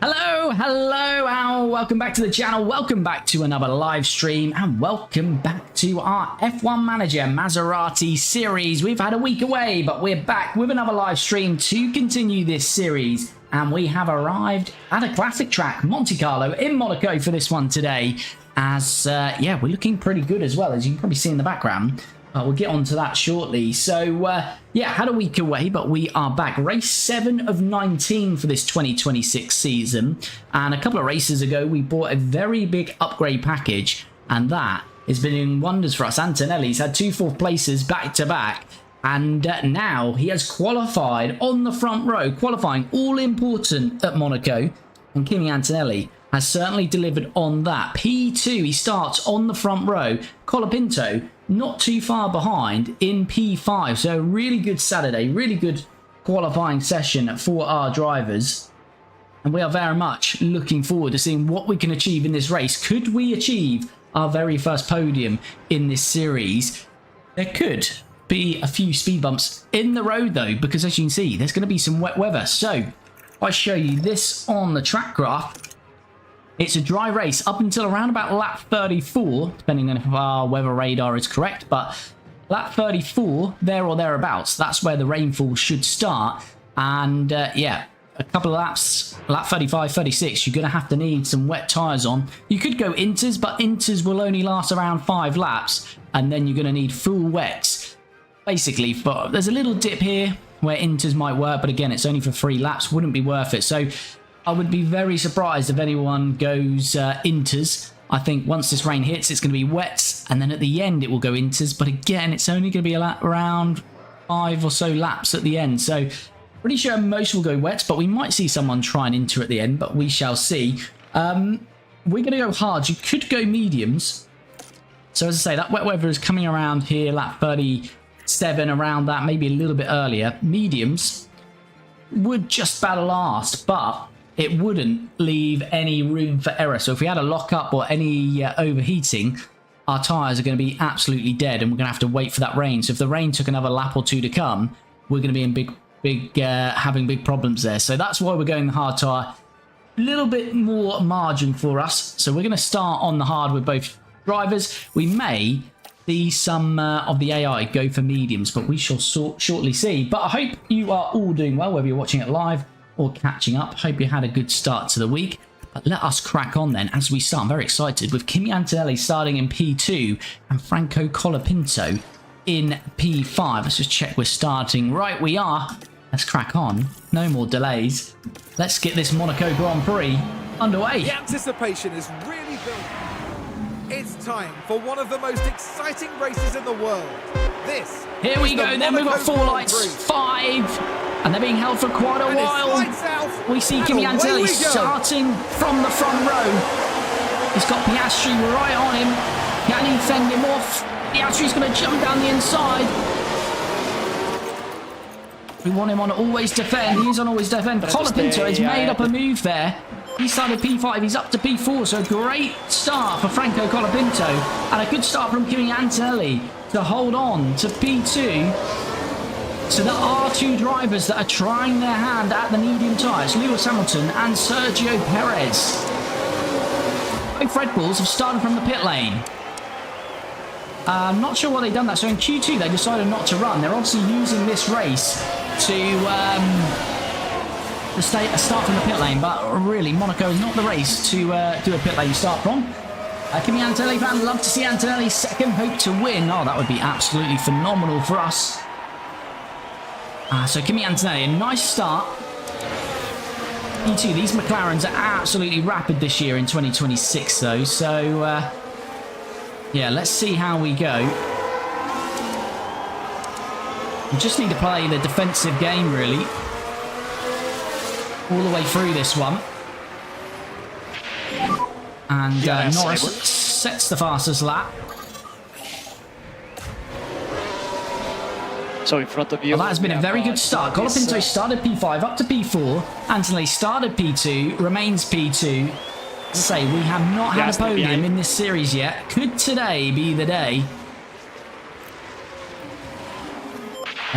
Hello, and welcome back to the channel. Welcome back to another live stream, and welcome back to our F1 Manager Maserati series. We've had a week away, but we're back with another live stream to continue this series, and we have arrived at a classic track, Monte Carlo in Monaco, for this one today. As yeah, we're looking pretty good as well, as you can probably see in the background. We'll get on to that shortly. So, yeah, had a week away, but we are back. Race 7 of 19 for this 2026 season. And a couple of races ago, we bought a very big upgrade package, and that has been doing wonders for us. Antonelli's had 2 fourth places back-to-back, and now he has qualified on the front row, qualifying all important at Monaco. And Kimi Antonelli has certainly delivered on that. P2, he starts on the front row. Colapinto not too far behind in P5. So a really good Saturday, really good qualifying session for our drivers. And we are very much looking forward to seeing what we can achieve in this race. Could we achieve our very first podium in this series? There could be a few speed bumps in the road though, because as you can see, there's going to be some wet weather. So if I show you this on the track graph, it's a dry race up until around about lap 34, depending on if our weather radar is correct, but lap 34, there or thereabouts, that's where the rainfall should start. And yeah, a couple of laps, lap 35, 36, you're going to have to need some wet tyres on. You could go inters, but inters will only last around 5 laps, and then you're going to need full wets. Basically, there's a little dip here where inters might work, but again, it's only for 3 laps, wouldn't be worth it. So I would be very surprised if anyone goes inters. I think once this rain hits, it's going to be wet, and then at the end it will go inters. But again, it's only going to be around 5 or so laps at the end. So pretty sure most will go wet, but we might see someone try and inter at the end, but we shall see. We're going to go hard. You could go mediums. So as I say, that wet weather is coming around here, lap 37, around that, maybe a little bit earlier. Mediums would just about last, but it wouldn't leave any room for error. So if we had a lockup or any overheating, our tyres are going to be absolutely dead, and we're going to have to wait for that rain. So if the rain took another lap or 2 to come, we're going to be having big problems there. So that's why we're going the hard tyre. A little bit more margin for us. So we're going to start on the hard with both drivers. We may see some of the AI go for mediums, but we shall shortly see. But I hope you are all doing well, whether you're watching it live or catching up. Hope you had a good start to the week. But let us crack on then as we start. I'm very excited with Kimi Antonelli starting in P2 and Franco Colapinto in P5. Let's just check we're starting right. We are. Let's crack on. No more delays. Let's get this Monaco Grand Prix underway. The anticipation is really building. It's time for one of the most exciting races in the world. This Here we go then. We've got 4 lights, 5, and they're being held for quite a while. We see Kimi Antonelli starting from the front row. He's got Piastri right on him. Can he fend him off? Piastri's going to jump down the inside. We want him on always defend. He is on always defend. Colapinto has made up a move there. He started P5, he's up to P4, so a great start for Franco Colapinto, and a good start from Kimi Antonelli to hold on to P2. So there are 2 drivers that are trying their hand at the medium tyres, Lewis Hamilton and Sergio Perez. Both Red Bulls have started from the pit lane. I'm not sure why they've done that. So in Q2, they decided not to run. They're obviously using this race to start from the pit lane, but really Monaco is not the race to do a pit lane start from. Kimi Antonelli fan, love to see Antonelli second, hope to win. Oh, that would be absolutely phenomenal for us. So Kimi Antonelli, a nice start. E2, these McLarens are absolutely rapid this year in 2026 though, so yeah, let's see how we go. We just need to play the defensive game really, all the way through this one. And Norris sets the fastest lap. So in front of you. Well, that has been a very good start. Colapinto started P5 up to P4. Antonelli started P2, remains P2. As I say, we have not had a podium in this series yet. Could today be the day?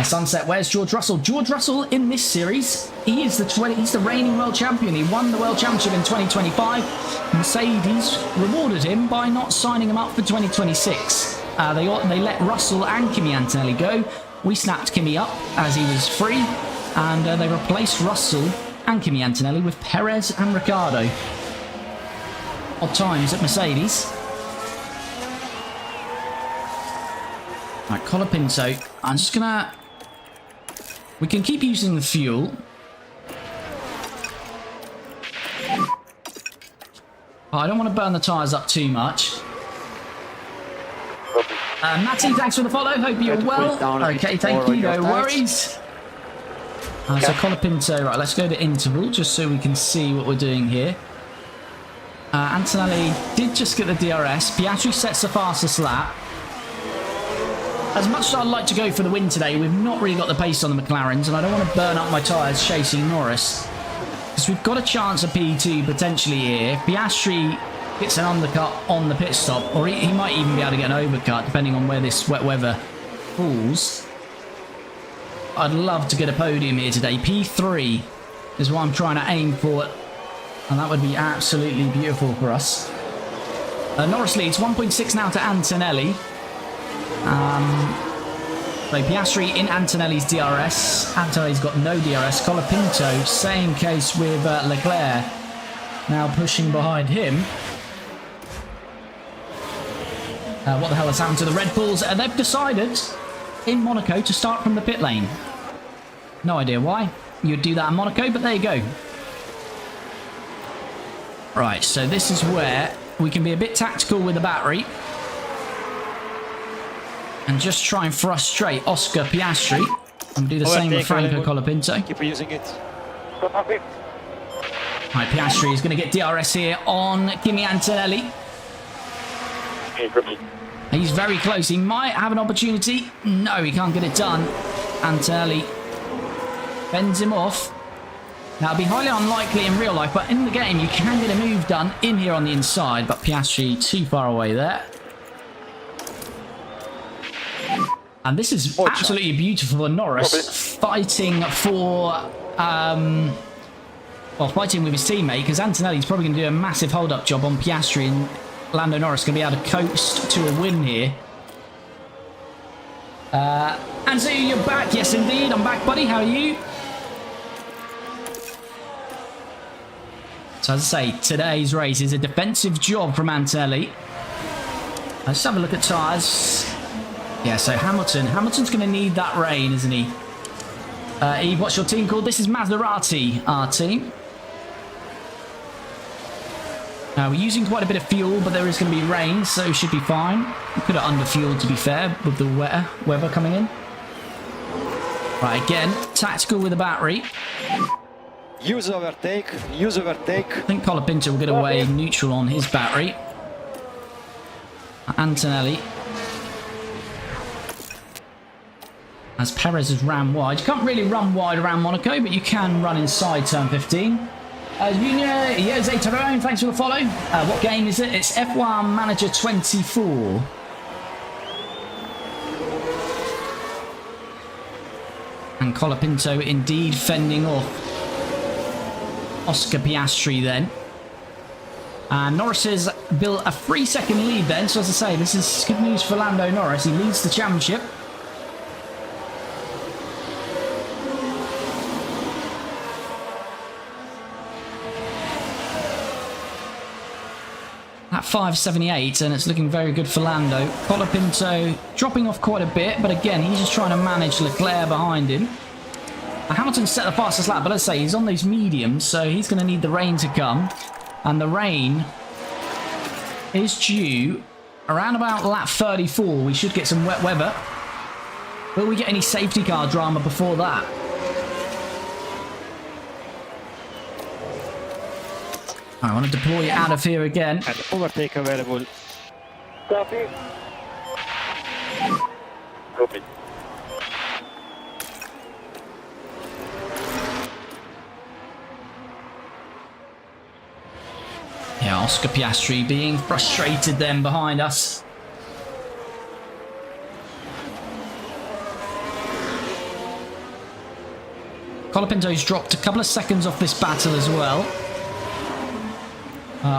Sunset, where's George Russell? George Russell in this series, he's the reigning world champion. He won the world championship in 2025. Mercedes rewarded him by not signing him up for 2026. They let Russell and Kimi Antonelli go. We snapped Kimi up as he was free, and they replaced Russell and Kimi Antonelli with Perez and Ricciardo. Odd times at Mercedes. Right, Colapinto. I'm just gonna... We can keep using the fuel. Oh, I don't want to burn the tyres up too much. Matty, thanks for the follow. Hope you're well. Okay, thank you. No worries. So Colapinto, right, let's go to interval just so we can see what we're doing here. Antonelli did just get the DRS. Piastri sets the fastest lap. As much as I'd like to go for the win today, we've not really got the pace on the McLarens, and I don't want to burn up my tyres chasing Norris. Because we've got a chance of P2 potentially here. Piastri gets an undercut on the pit stop, or he might even be able to get an overcut, depending on where this wet weather falls. I'd love to get a podium here today. P3 is what I'm trying to aim for, and that would be absolutely beautiful for us. Norris leads 1.6 now to Antonelli. So Piastri in Antonelli's DRS. Antonelli's got no DRS. Colapinto, same case with Leclerc. Now pushing behind him. What the hell has happened to the Red Bulls? They've decided in Monaco to start from the pit lane. No idea why you'd do that in Monaco, but there you go. Right, so this is where we can be a bit tactical with the battery. And just try and frustrate Oscar Piastri. And do the same with Franco Colapinto. Keep using it. Right, Piastri is going to get DRS here on Kimi Antonelli. He's very close. He might have an opportunity. No, he can't get it done. Antonelli fends him off. Now, it'd be highly unlikely in real life, but in the game, you can get a move done in here on the inside. But Piastri too far away there. And this is absolutely beautiful for Norris, fighting for, fighting with his teammate, because Antonelli's probably going to do a massive hold-up job on Piastri, and Lando Norris going to be able to coast to a win here. And so you're back. Yes, indeed. I'm back, buddy. How are you? So as I say, today's race is a defensive job from Antonelli. Let's have a look at tyres. Yeah, so Hamilton's going to need that rain, isn't he? Eve, what's your team called? This is Maserati, our team. We're using quite a bit of fuel, but there is going to be rain, so it should be fine. We could have underfueled, to be fair, with the weather coming in. Right, again, tactical with the battery. Use overtake, use overtake. I think Colapinto will get away neutral on his battery. Antonelli. As Perez has ran wide. You can't really run wide around Monaco, but you can run inside turn 15. Junior, Jose Tyrone, thanks for the follow. What game is it? It's F1 Manager 24. And Colapinto indeed fending off Oscar Piastri then. And Norris has built a 3-second lead then. So as I say, this is good news for Lando Norris. He leads the championship. At 5.78, and it's looking very good for Lando. Colapinto dropping off quite a bit, but again, he's just trying to manage Leclerc behind him. Hamilton set the fastest lap, but let's say he's on those mediums, so he's going to need the rain to come. And the rain is due around about lap 34. We should get some wet weather. Will we get any safety car drama before that? I want to deploy out of here again. And overtake available. Copy. Copy. Yeah, Oscar Piastri being frustrated then behind us. Colapinto's dropped a couple of seconds off this battle as well.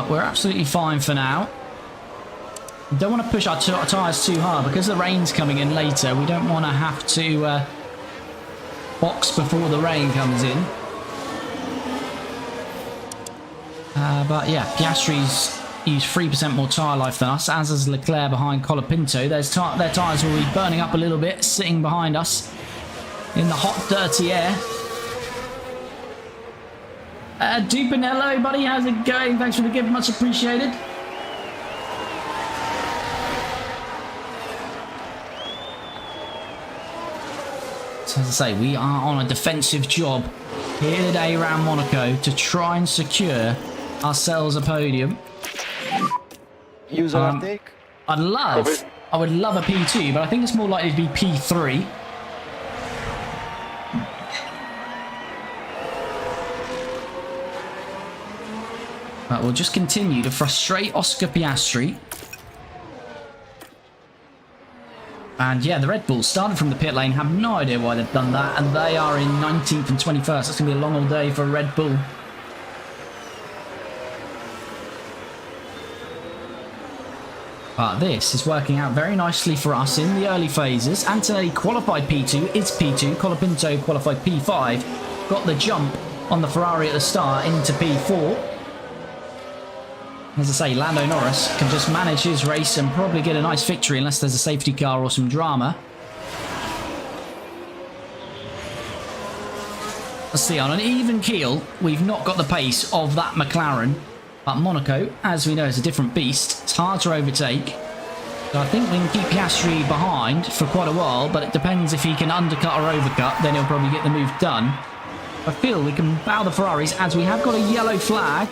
We're absolutely fine for now. Don't want to push our tyres too hard because the rain's coming in later. We don't want to have to box before the rain comes in. But yeah, Piastri's used 3% more tyre life than us, as is Leclerc behind Colapinto. Their tyres will be burning up a little bit, sitting behind us in the hot, dirty air. Dupinello, buddy, how's it going? Thanks for the gift, much appreciated. So as I say, we are on a defensive job here today around Monaco to try and secure ourselves a podium. Use overtake. I would love a P2, but I think it's more likely to be P3. But we'll just continue to frustrate Oscar Piastri. And yeah, the Red Bulls started from the pit lane, have no idea why they've done that, and they are in 19th and 21st. That's going to be a long old day for Red Bull. But this is working out very nicely for us in the early phases. Antonelli qualified P2, is P2. Colapinto qualified P5. Got the jump on the Ferrari at the start into P4. As I say, Lando Norris can just manage his race and probably get a nice victory unless there's a safety car or some drama. Let's see, on an even keel, we've not got the pace of that McLaren. But Monaco, as we know, is a different beast. It's hard to overtake. So I think we can keep Piastri behind for quite a while, but it depends if he can undercut or overcut, then he'll probably get the move done. I feel we can bow the Ferraris as we have got a yellow flag.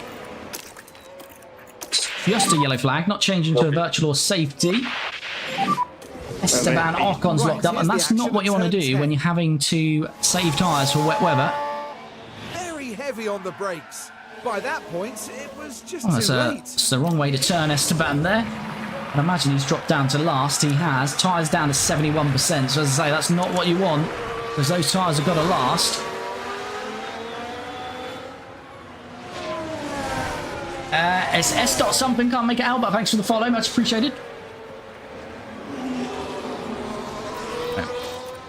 Just a yellow flag, not changing to a virtual or safety. Esteban Ocon's locked up, and that's not what you want to do when you're having to save tyres for wet weather. Very heavy on the brakes. By that point, it was just too late. It's the wrong way to turn Esteban there. I imagine he's dropped down to last. He has. Tyres down to 71%. So as I say, that's not what you want, because those tyres have got to last. It's S. something, can't make it out, but thanks for the follow, much appreciated.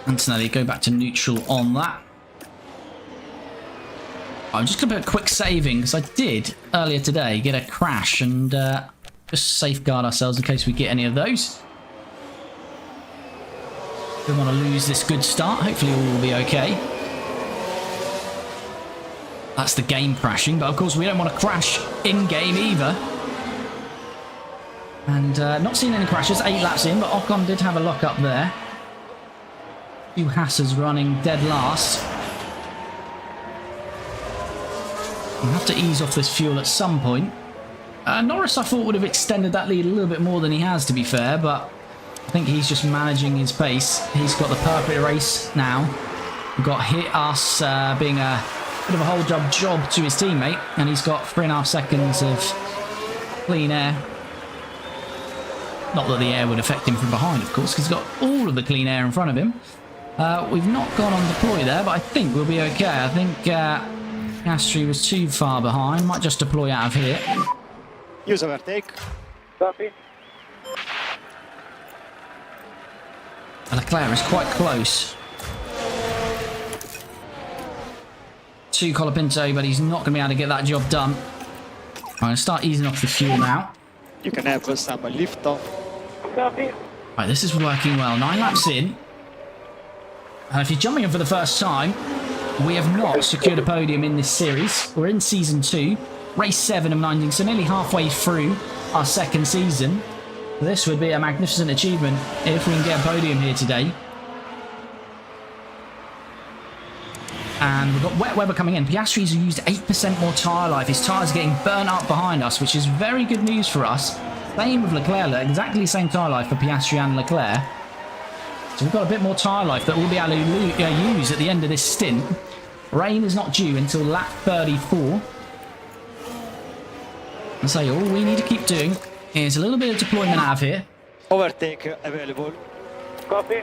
Antonelli, go back to neutral on that. I'm just going to put a quick saving, because I did, earlier today, get a crash, and just safeguard ourselves in case we get any of those. Don't want to lose this good start. Hopefully all will be okay. That's the game crashing, but of course we don't want to crash in-game either. And not seeing any crashes, 8 laps in, but Ocon did have a lock up there. 2 Hassers running dead last. We'll have to ease off this fuel at some point. Norris, I thought, would have extended that lead a little bit more than he has, to be fair, but I think he's just managing his pace. He's got the perfect race now. We've got hit us being a bit of a hold job to his teammate, and he's got 3.5 seconds of clean air. Not that the air would affect him from behind, of course, because he's got all of the clean air in front of him. We've not gone on deploy there, but I think we'll be okay. I think Piastri was too far behind. Might just deploy out of here. Use overtake. Copy. Leclerc is quite close to Colapinto, but he's not going to be able to get that job done. I'm going to start easing off the fuel now. You can have some lift off. Copy. Right, this is working well. 9 laps in. And if you're jumping in for the first time, we have not secured a podium in this series. We're in season 2, race 7 of 19, so nearly halfway through our second season. This would be a magnificent achievement if we can get a podium here today. And we've got wet weather coming in. Piastri's used 8% more tyre life. His tyres are getting burnt up behind us, which is very good news for us. Same with Leclerc, exactly the same tyre life for Piastri and Leclerc. So we've got a bit more tyre life that we'll be able to use at the end of this stint. Rain is not due until lap 34. And so all we need to keep doing is a little bit of deployment out of here. Overtake available. Copy.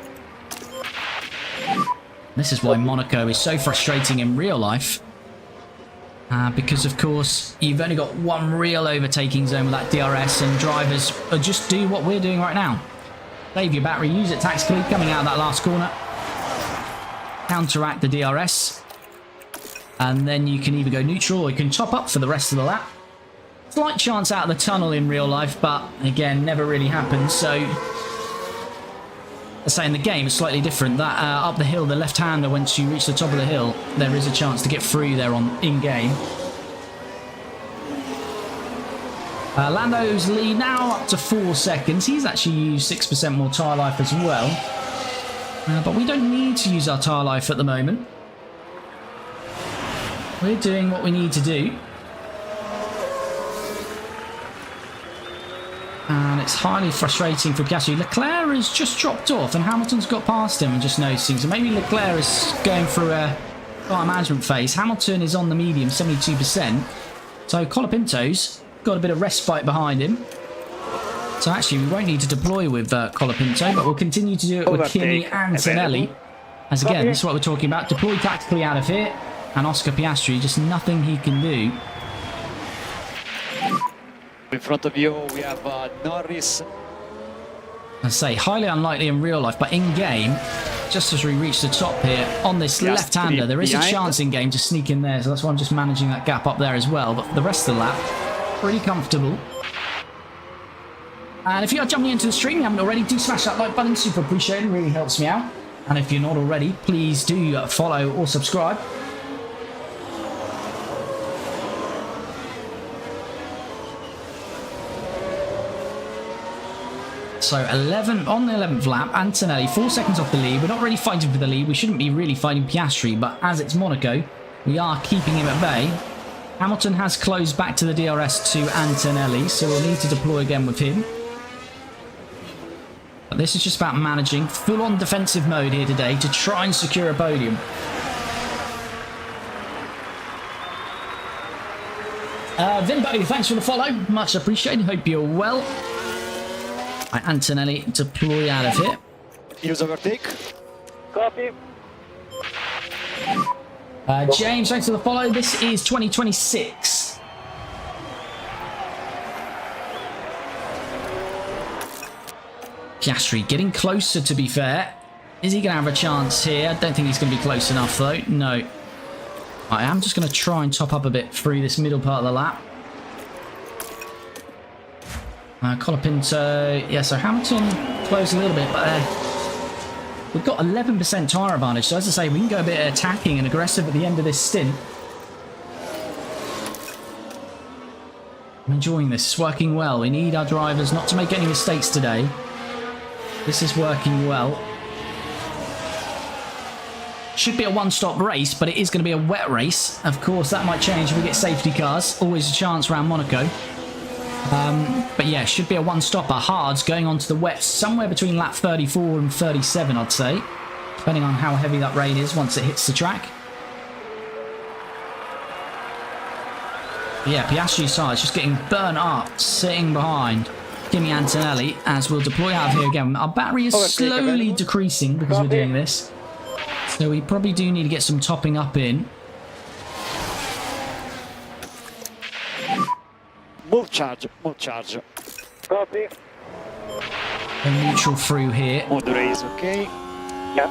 This is why Monaco is so frustrating in real life. Because, of course, you've only got one real overtaking zone with that DRS, and drivers just do what we're doing right now. Save your battery, use it tactically, coming out of that last corner. Counteract the DRS. And then you can either go neutral or you can top up for the rest of the lap. Slight chance out of the tunnel in real life, but again, never really happens. So, I say in the game, it's slightly different. That up the hill, the left-hander, once you reach the top of the hill, there is a chance to get through there on in-game. Lando's lead now up to 4 seconds. He's actually used 6% more tyre life as well. But we don't need to use our tyre life at the moment. We're doing what we need to do. And it's highly frustrating for Piastri. Leclerc has just dropped off and Hamilton's got past him and just noticing. So maybe Leclerc is going through a tyre management phase. Hamilton is on the medium, 72%. So Colapinto's got a bit of respite behind him. So actually we won't need to deploy with Colapinto, but we'll continue to do it with Kimi Antonelli. As again, this is what we're talking about. Deploy tactically out of here. And Oscar Piastri, just nothing he can do. In front of you, we have Norris. I say, highly unlikely in real life, but in-game, just as we reach the top here, on this left-hander, there is a chance in-game to sneak in there, so that's why I'm just managing that gap up there as well. But for the rest of the lap, pretty comfortable. And if you are jumping into the stream, you haven't already, do smash that like button, super appreciated, really helps me out. And if you're not already, please do follow or subscribe. So 11 on the 11th lap, Antonelli 4 seconds off the lead. We're not really fighting for the lead. We shouldn't be really fighting Piastri, but as it's Monaco, we are keeping him at bay. Hamilton has closed back to the DRS to Antonelli, so we'll need to deploy again with him. But this is just about managing full-on defensive mode here today to try and secure a podium. Vimbo, thanks for the follow. Much appreciated. Hope you're well. Antonelli deploy out of here. Use overtake. Copy. James, thanks for the follow. This is 2026. Piastri getting closer, to be fair. Is he going to have a chance here? I don't think he's going to be close enough, though. No. I am just going to try and top up a bit through this middle part of the lap. Colapinto, yeah, so Hamilton closed a little bit, but we've got 11% tyre advantage, so as I say, we can go a bit attacking and aggressive at the end of this stint. I'm enjoying this, it's working well. We need our drivers not to make any mistakes today. This is working well. Should be a one-stop race, but it is going to be a wet race. Of course, that might change if we get safety cars. Always a chance around Monaco. But yeah, should be a one-stopper. Hards going on to the wet somewhere between lap 34 and 37, I'd say. Depending on how heavy that rain is once it hits the track. But yeah, Piastri's side is just getting burnt up, sitting behind Kimi Antonelli as we'll deploy out of here again. Our battery is slowly decreasing because we're doing this. So we probably do need to get some topping up in. Move charge, move charge. Copy. A neutral through here. Mode race, okay. Yep.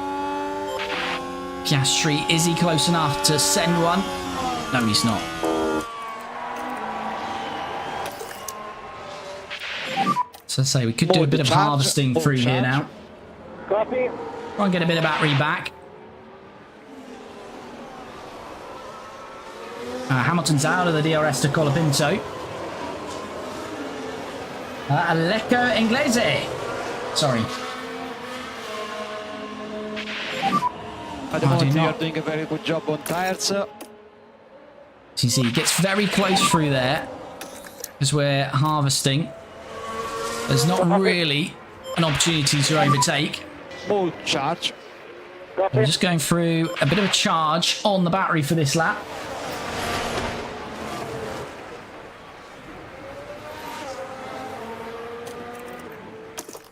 Piastri, is he close enough to send one? No, he's not. So I say we could do a bit of harvesting through here now. Copy. Try and get a bit of battery back. Hamilton's out of the DRS to Colapinto. Lecco Inglese. Sorry. At the moment, you are doing a very good job on tires. So you see, he gets very close through there because we're harvesting. There's not really an opportunity to overtake. Move charge. We're just going through a bit of a charge on the battery for this lap.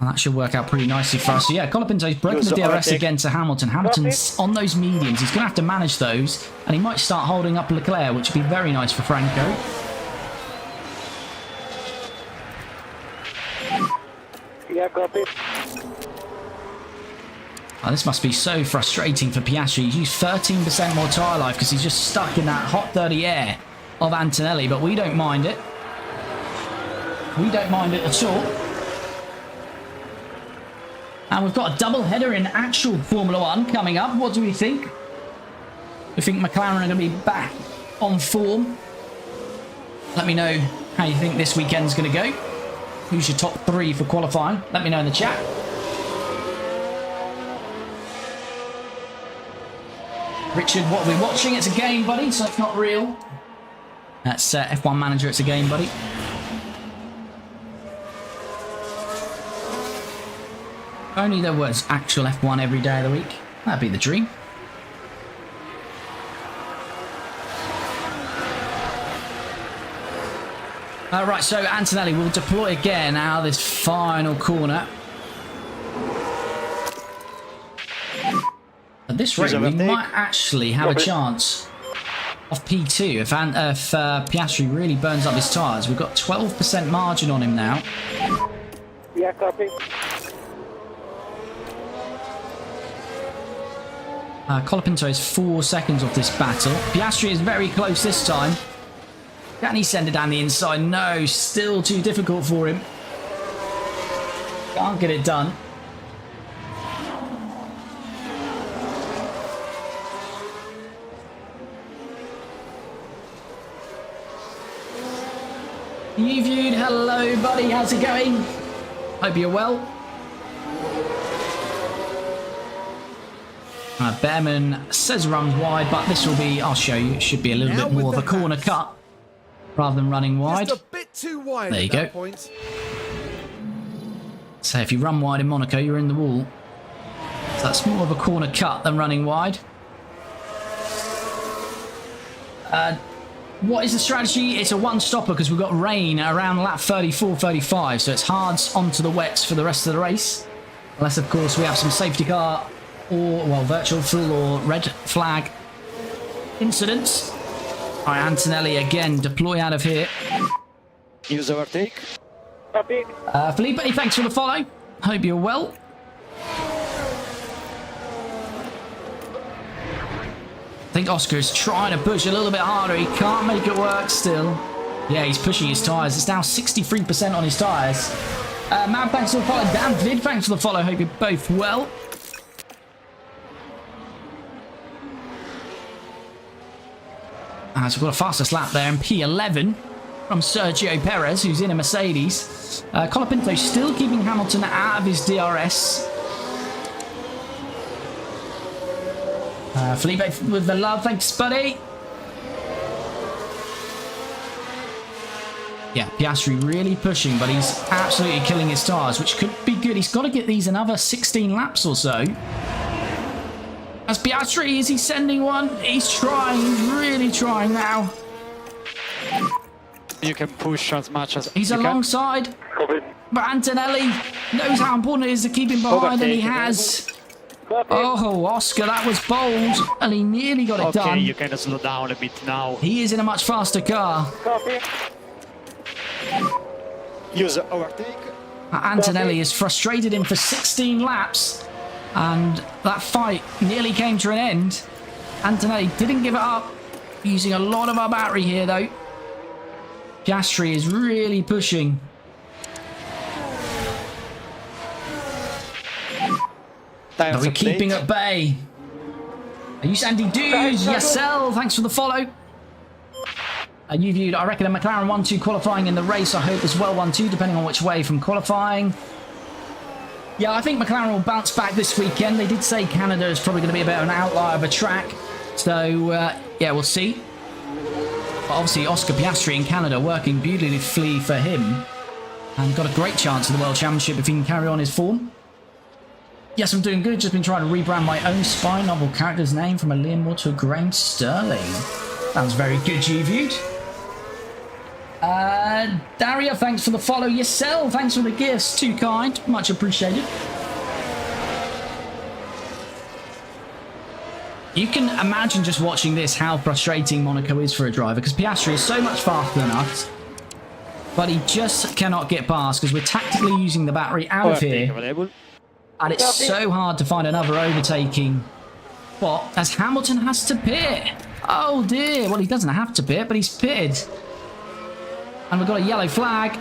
And that should work out pretty nicely for us. So yeah, Colapinto's broken the DRS again to Hamilton. Hamilton's on those mediums. He's going to have to manage those. And he might start holding up Leclerc, which would be very nice for Franco. Yeah, copy. Oh, this must be so frustrating for Piastri. He's used 13% more tyre life because he's just stuck in that hot, dirty air of Antonelli. But we don't mind it. We don't mind it at all. And we've got a double header in actual Formula 1 coming up. What do we think? We think McLaren are going to be back on form. Let me know how you think this weekend's going to go. Who's your top 3 for qualifying? Let me know in the chat. Richard, what are we watching? It's a game, buddy, so it's not real. That's F1 Manager, it's a game, buddy. If only there was actual F1 every day of the week. That'd be the dream. Right, so Antonelli will deploy again out of this final corner. At this rate, we might actually have a chance of P2 if Piastri really burns up his tyres. We've got 12% margin on him now. Yeah, copy. Colapinto is 4 seconds off this battle. Piastri is very close this time. Can he send it down the inside? No, still too difficult for him. Can't get it done. You viewed, hello buddy, how's it going? Hope you're well. Behrman says runs wide, but this will be, I'll show you, it should be a little bit more of a corner cut rather than running wide. Just a bit too wide. There you at go. That point. So if you run wide in Monaco, you're in the wall. So that's more of a corner cut than running wide. What is the strategy? It's a one-stopper because we've got rain around lap 34, 35, so it's hards onto the wets for the rest of the race. Unless, of course, we have some safety car or, well, virtual full or red flag incidents. All right, Antonelli again, deploy out of here. Use overtake. Copy. Felipe, thanks for the follow. Hope you're well. I think Oscar's trying to push a little bit harder. He can't make it work still. Yeah, he's pushing his tyres. It's now 63% on his tyres. Matt, thanks for the follow. Dan Vid, thanks for the follow. Hope you're both well. So we've got a fastest lap there in P11 from Sergio Perez, who's in a Mercedes. Colapinto still keeping Hamilton out of his DRS. Felipe with the love, thanks buddy. Yeah, Piastri really pushing, but he's absolutely killing his tyres, which could be good. He's got to get these another 16 laps or so. As Piastri, is he sending one? He's trying, he's really trying now. You can push as much as he's you alongside. Copy. But Antonelli knows how important it is to keep him behind, and he has. Copy. Oh, Oscar, that was bold, and he nearly got it done. Okay, you can slow down a bit now. He is in a much faster car. Copy. Use overtake. Antonelli has frustrated him for 16 laps, and that fight nearly came to an end. Antonelli didn't give it up, using a lot of our battery here, though. Piastri is really pushing. Are we keeping at bay? Are you Sandy Dudes? Yesel, thanks for the follow. You viewed, I reckon, a McLaren 1-2 qualifying in the race. I hope as well 1-2, depending on which way from qualifying. Yeah, I think McLaren will bounce back this weekend. They did say Canada is probably going to be a bit of an outlier of a track. So, yeah, we'll see. But obviously, Oscar Piastri in Canada working beautifully for him. And got a great chance of the World Championship if he can carry on his form. Yes, I'm doing good. Just been trying to rebrand my own spy novel character's name from a Liam Moore to a Graeme Sterling. Sounds very good, you viewed. Daria, thanks for the follow. Yourself, thanks for the gifts. Too kind. Much appreciated. You can imagine just watching this how frustrating Monaco is for a driver, because Piastri is so much faster than us, but he just cannot get past because we're tactically using the battery out of here, and it's so hard to find another overtaking spot as Hamilton has to pit. Oh dear. Well, he doesn't have to pit, but he's pitted. And we've got a yellow flag.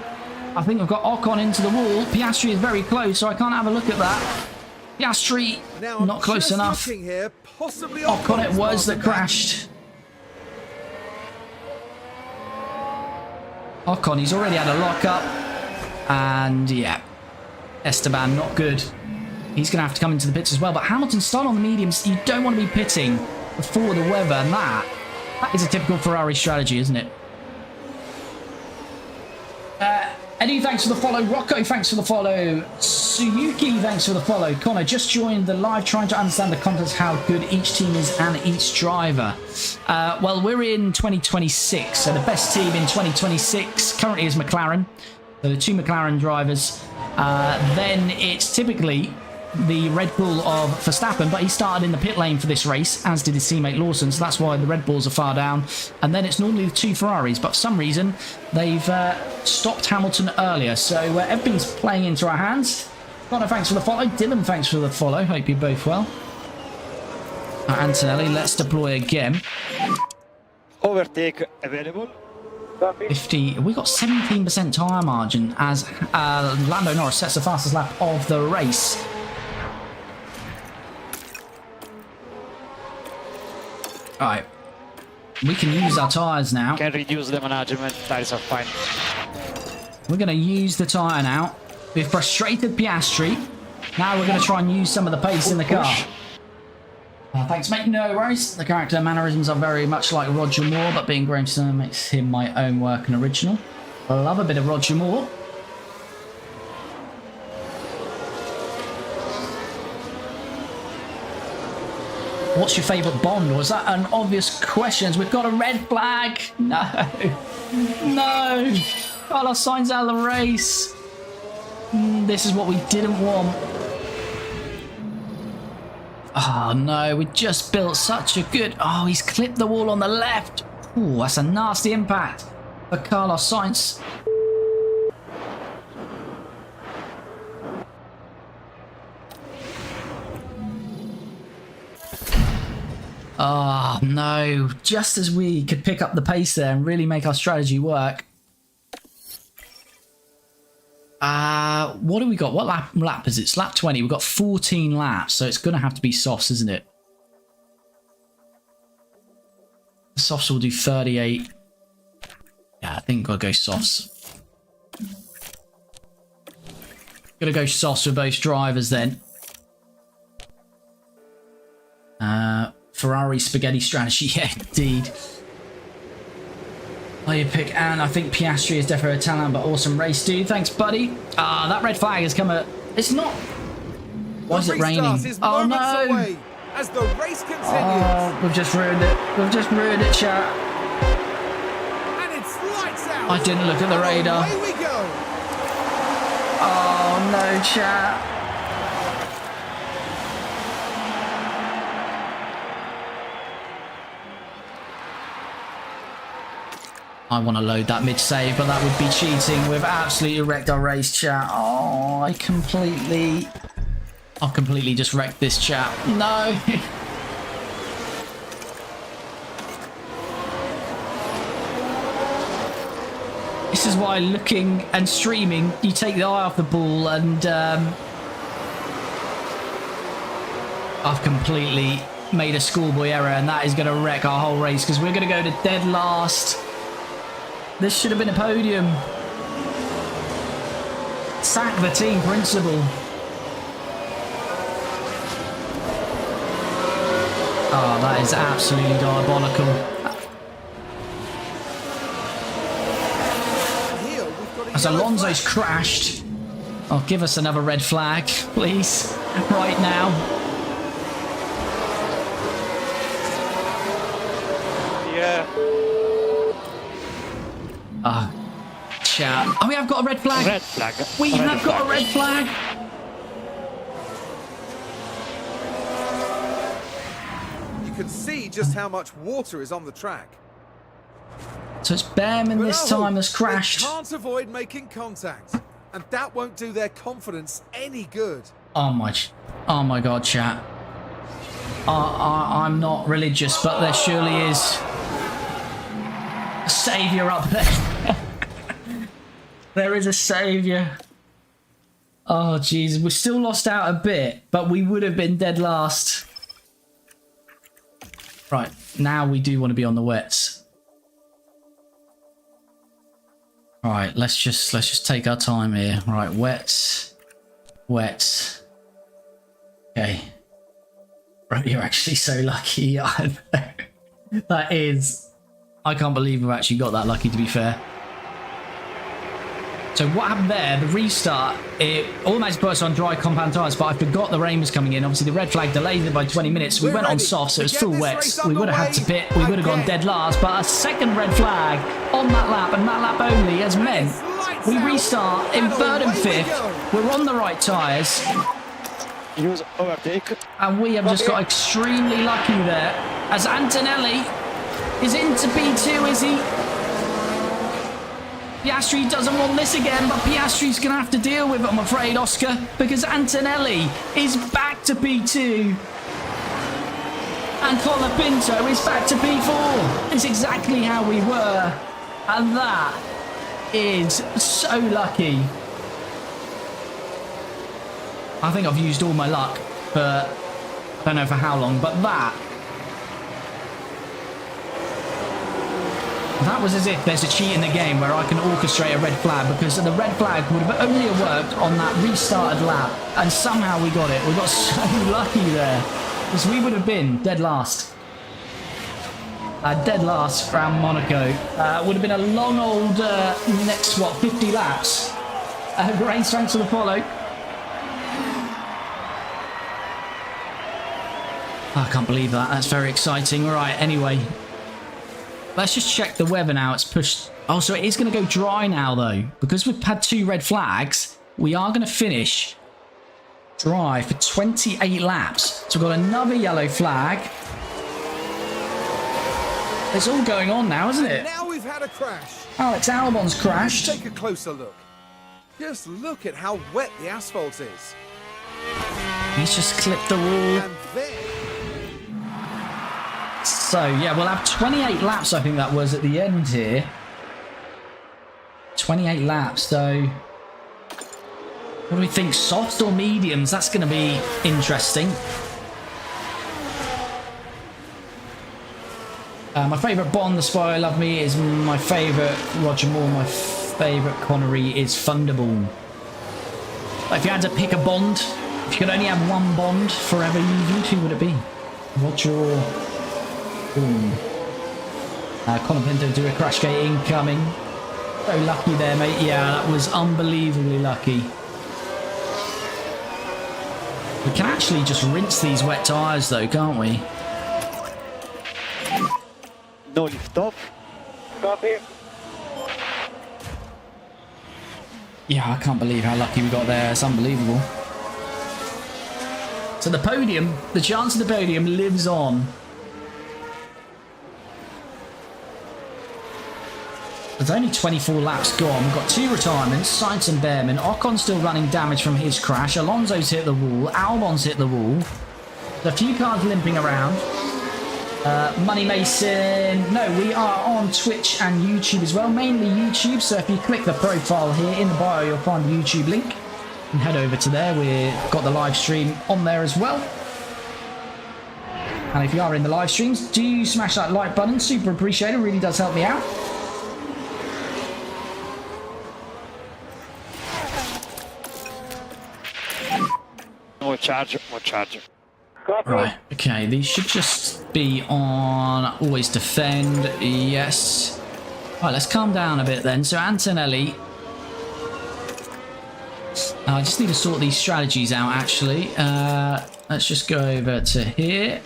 I think we've got Ocon into the wall. Piastri is very close, so I can't have a look at that. Piastri, Now, not close enough. Here, possibly Ocon it was that crashed. Ocon, he's already had a lockup. And yeah, Esteban, not good. He's going to have to come into the pits as well. But Hamilton started on the mediums. You don't want to be pitting before the weather. And that is a typical Ferrari strategy, isn't it? Eddie, thanks for the follow. Rocco, thanks for the follow. Suyuki, thanks for the follow. Connor, just joined the live trying to understand the context, how good each team is and each driver. Well, we're in 2026, so the best team in 2026 currently is McLaren. So the two McLaren drivers. Then it's typically the Red Bull of Verstappen, but he started in the pit lane for this race, as did his teammate Lawson, so that's why the Red Bulls are far down. And then it's normally the two Ferraris, but for some reason they've stopped Hamilton earlier, so everything's playing into our hands. Connor, thanks for the follow. Dylan, thanks for the follow. Hope you're both well. Antonelli, let's deploy again. Overtake available. 50. We got 17% tyre margin as Lando Norris sets the fastest lap of the race. Alright, we can use our tyres now. Can reduce the management, tires are fine. We're going to use the tyre now. We've frustrated Piastri. Now we're going to try and use some of the pace in the car. Thanks, mate. No worries. The character mannerisms are very much like Roger Moore, but being Grahamson makes him my own work and original. I love a bit of Roger Moore. What's your favourite Bond? Was that an obvious question? We've got a red flag. No. No. Carlos Sainz out of the race. This is what we didn't want. Oh, no. We just built such a good... Oh, he's clipped the wall on the left. Ooh, that's a nasty impact for Carlos Sainz. Oh, no. Just as we could pick up the pace there and really make our strategy work. What do we got? What lap is it? It's lap 20. We've got 14 laps, so it's going to have to be softs, isn't it? The softs will do 38. Yeah, I think I'll go softs. Gonna go softs with both drivers then. Ferrari spaghetti strategy, yeah, indeed. Oh, you pick Anne. I think Piastri is definitely a talent, but awesome race, dude. Thanks, buddy. That red flag has come at... It's not... Why is it raining? Oh, no. As the race continues. Oh, we've just ruined it. We've just ruined it, chat. And it's lights out. I didn't look at the radar. Away we go. Oh, no, chat. I want to load that mid-save, but that would be cheating. We've absolutely wrecked our race, chat. Oh, I completely just wrecked this, chat. No. This is why looking and streaming, you take the eye off the ball, and I've completely made a schoolboy error, and that is going to wreck our whole race, because we're going to go to dead last. This should have been a podium. Sack the team principal. Oh, that is absolutely diabolical. As Alonso's crashed. Oh, give us another red flag, please. Right now. Yeah. chat. Oh, we have got a red flag. Red flag. We have got a red flag. You can see just how much water is on the track. So it's Behrman this time that's crashed. They can't avoid making contact, and that won't do their confidence any good. Oh my god, chat. I'm not religious, but there surely is a saviour up there. There is a saviour. Oh, Jesus. We still lost out a bit, but we would have been dead last. Right, now we do want to be on the wets. Alright, let's just take our time here. Right, wets. Wets. Okay. Bro, you're actually so lucky. That is... I can't believe we've actually got that lucky, to be fair. So what happened there, the restart, it automatically put us on dry compound tyres, but I forgot the rain was coming in. Obviously, the red flag delayed it by 20 minutes. We went on soft, so it was full wets. We would have had to pit. We would have gone dead last, but a second red flag on that lap, and that lap only, has meant we restart in third and fifth. We're on the right tyres. Use overtake. And we have just got extremely lucky there. As Antonelli is into P2, is he? Piastri doesn't want this again, but Piastri's going to have to deal with it, I'm afraid, Oscar, because Antonelli is back to P2. And Colapinto is back to P4. It's exactly how we were. And that is so lucky. I think I've used all my luck, but I don't know for how long, but that was as if there's a cheat in the game where I can orchestrate a red flag, because the red flag would have only worked on that restarted lap, and somehow we got it. We got so lucky there, because we would have been dead last. Dead last around Monaco. Would have been a long old next, 50 laps. Great, thanks for the follow. I can't believe that. That's very exciting. Right, anyway. Let's just check the weather now. It's pushed. Oh, so it is going to go dry now, though. Because we've had 2 red flags, we are going to finish dry for 28 laps. So we've got another yellow flag. It's all going on now, isn't it? Now we've had a crash. Alex Albon's crashed. Take a closer look. Just look at how wet the asphalt is. He's just clipped the wall. And then... So, yeah, we'll have 28 laps, I think that was, at the end here. 28 laps, so... What do we think? Softs or mediums? That's going to be interesting. My favourite Bond, The Spy Love Me, is my favourite Roger Moore. My favourite Connery is Thunderball. Like, if you had to pick a Bond, if you could only have one Bond forever, who would it be? Roger or... Boom. Colapinto do a crash gate incoming. So lucky there, mate. Yeah, that was unbelievably lucky. We can actually just rinse these wet tyres, though, can't we? No lift off. Copy. Yeah, I can't believe how lucky we got there. It's unbelievable. So the podium, the chance of the podium lives on. There's only 24 laps gone. We've got 2 retirements, Sainz and Behrman. Ocon's still running damage from his crash. Alonso's hit the wall. Albon's hit the wall. There's a few cars limping around. Money Mason. No, we are on Twitch and YouTube as well. Mainly YouTube. So if you click the profile here in the bio, you'll find the YouTube link. And head over to there. We've got the live stream on there as well. And if you are in the live streams, do smash that like button. Super appreciated. It really does help me out. More charger, more charger. Copy. Right, okay, these should just be on always defend, yes. Right, let's calm down a bit then. So Antonelli, I just need to sort these strategies out actually. Let's just go over to here.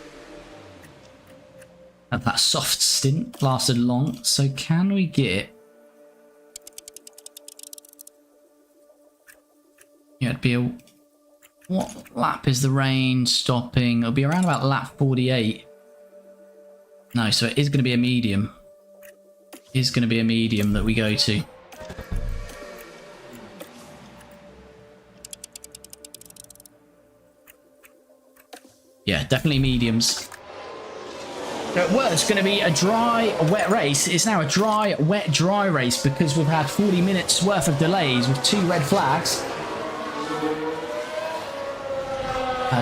That soft stint lasted long, so can we get might be a... What lap is the rain stopping? It'll be around about lap 48. No, so it is going to be a medium. It is going to be a medium that we go to. Yeah, definitely mediums. So it was going to be a dry, a wet race. It's now a dry, wet, dry race because we've had 40 minutes worth of delays with 2 red flags.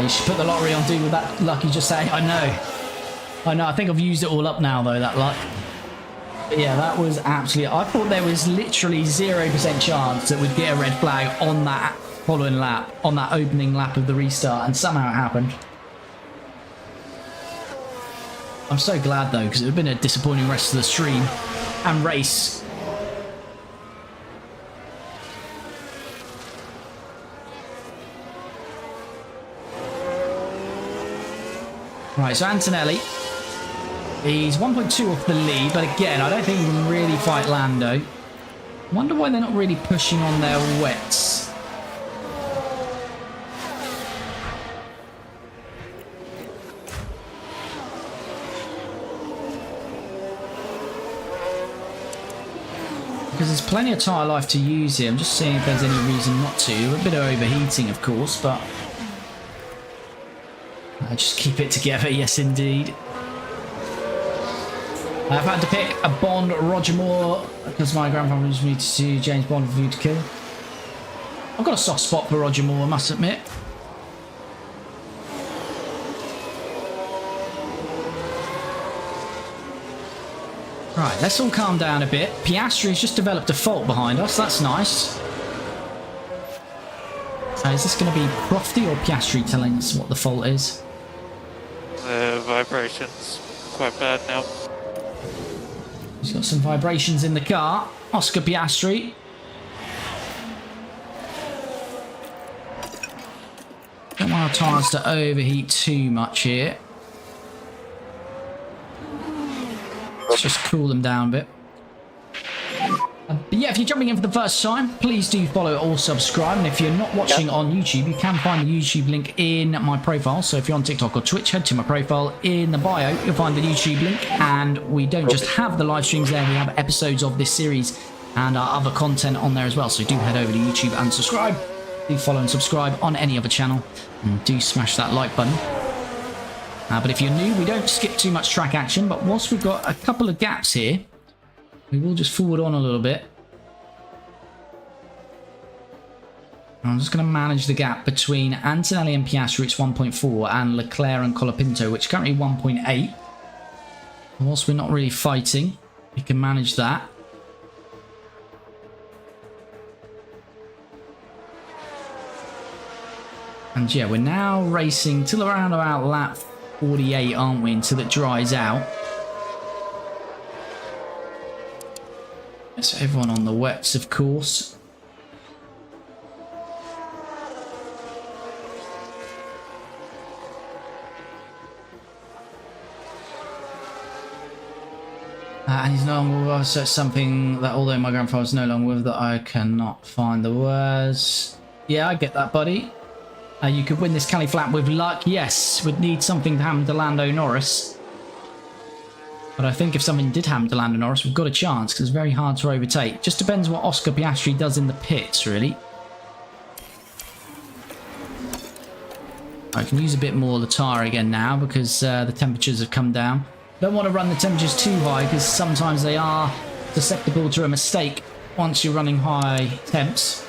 You should put the lottery on, dude, with that luck you just say. I know. I think I've used it all up now, though, that luck. But yeah, that was absolutely... I thought there was literally 0% chance that we'd get a red flag on that following lap, on that opening lap of the restart, and somehow it happened. I'm so glad, though, because it would have been a disappointing rest of the stream and race. Right, so Antonelli, he's 1.2 off the lead, but again, I don't think he can really fight Lando. Wonder why they're not really pushing on their wets. Because there's plenty of tyre life to use here. I'm just seeing if there's any reason not to. A bit of overheating, of course, but... just keep it together, yes indeed. I've had to pick a Bond Roger Moore because my grandfather wanted me to do James Bond for you to kill. I've got a soft spot for Roger Moore, I must admit. Right, let's all calm down a bit. Piastri's just developed a fault behind us, that's nice. So is this going to be Crofty or Piastri telling us what the fault is? The vibrations quite bad now. He's got some vibrations in the car. Oscar Piastri. Don't want our tyres to overheat too much here. Let's just cool them down a bit. But yeah, if you're jumping in for the first time, please do follow or subscribe. And if you're not watching on YouTube, you can find the YouTube link in my profile. So if you're on TikTok or Twitch, head to my profile. In the bio, you'll find the YouTube link. And we don't just have the live streams there, we have episodes of this series and our other content on there as well. So do head over to YouTube and subscribe. Do follow and subscribe on any other channel. And do smash that like button. But if you're new, we don't skip too much track action. But whilst we've got a couple of gaps here, we will just forward on a little bit. I'm just going to manage the gap between Antonelli and Piastri, it's 1.4, and Leclerc and Colapinto, which is currently 1.8. Whilst we're not really fighting, we can manage that. And yeah, we're now racing till around about lap 48, aren't we, until it dries out. So everyone on the wets, of course. And he's no longer with us, so it's something that, although my grandfather's no longer with, that I cannot find the words. Yeah, I get that, buddy. You could win this Cali flat with luck. Yes, would need something to happen to Lando Norris. But I think if something did happen to Lando Norris, we've got a chance, because it's very hard to overtake. Just depends what Oscar Piastri does in the pits, really. I can use a bit more of the tyre again now, because the temperatures have come down. Don't want to run the temperatures too high, because sometimes they are susceptible to a mistake once you're running high temps.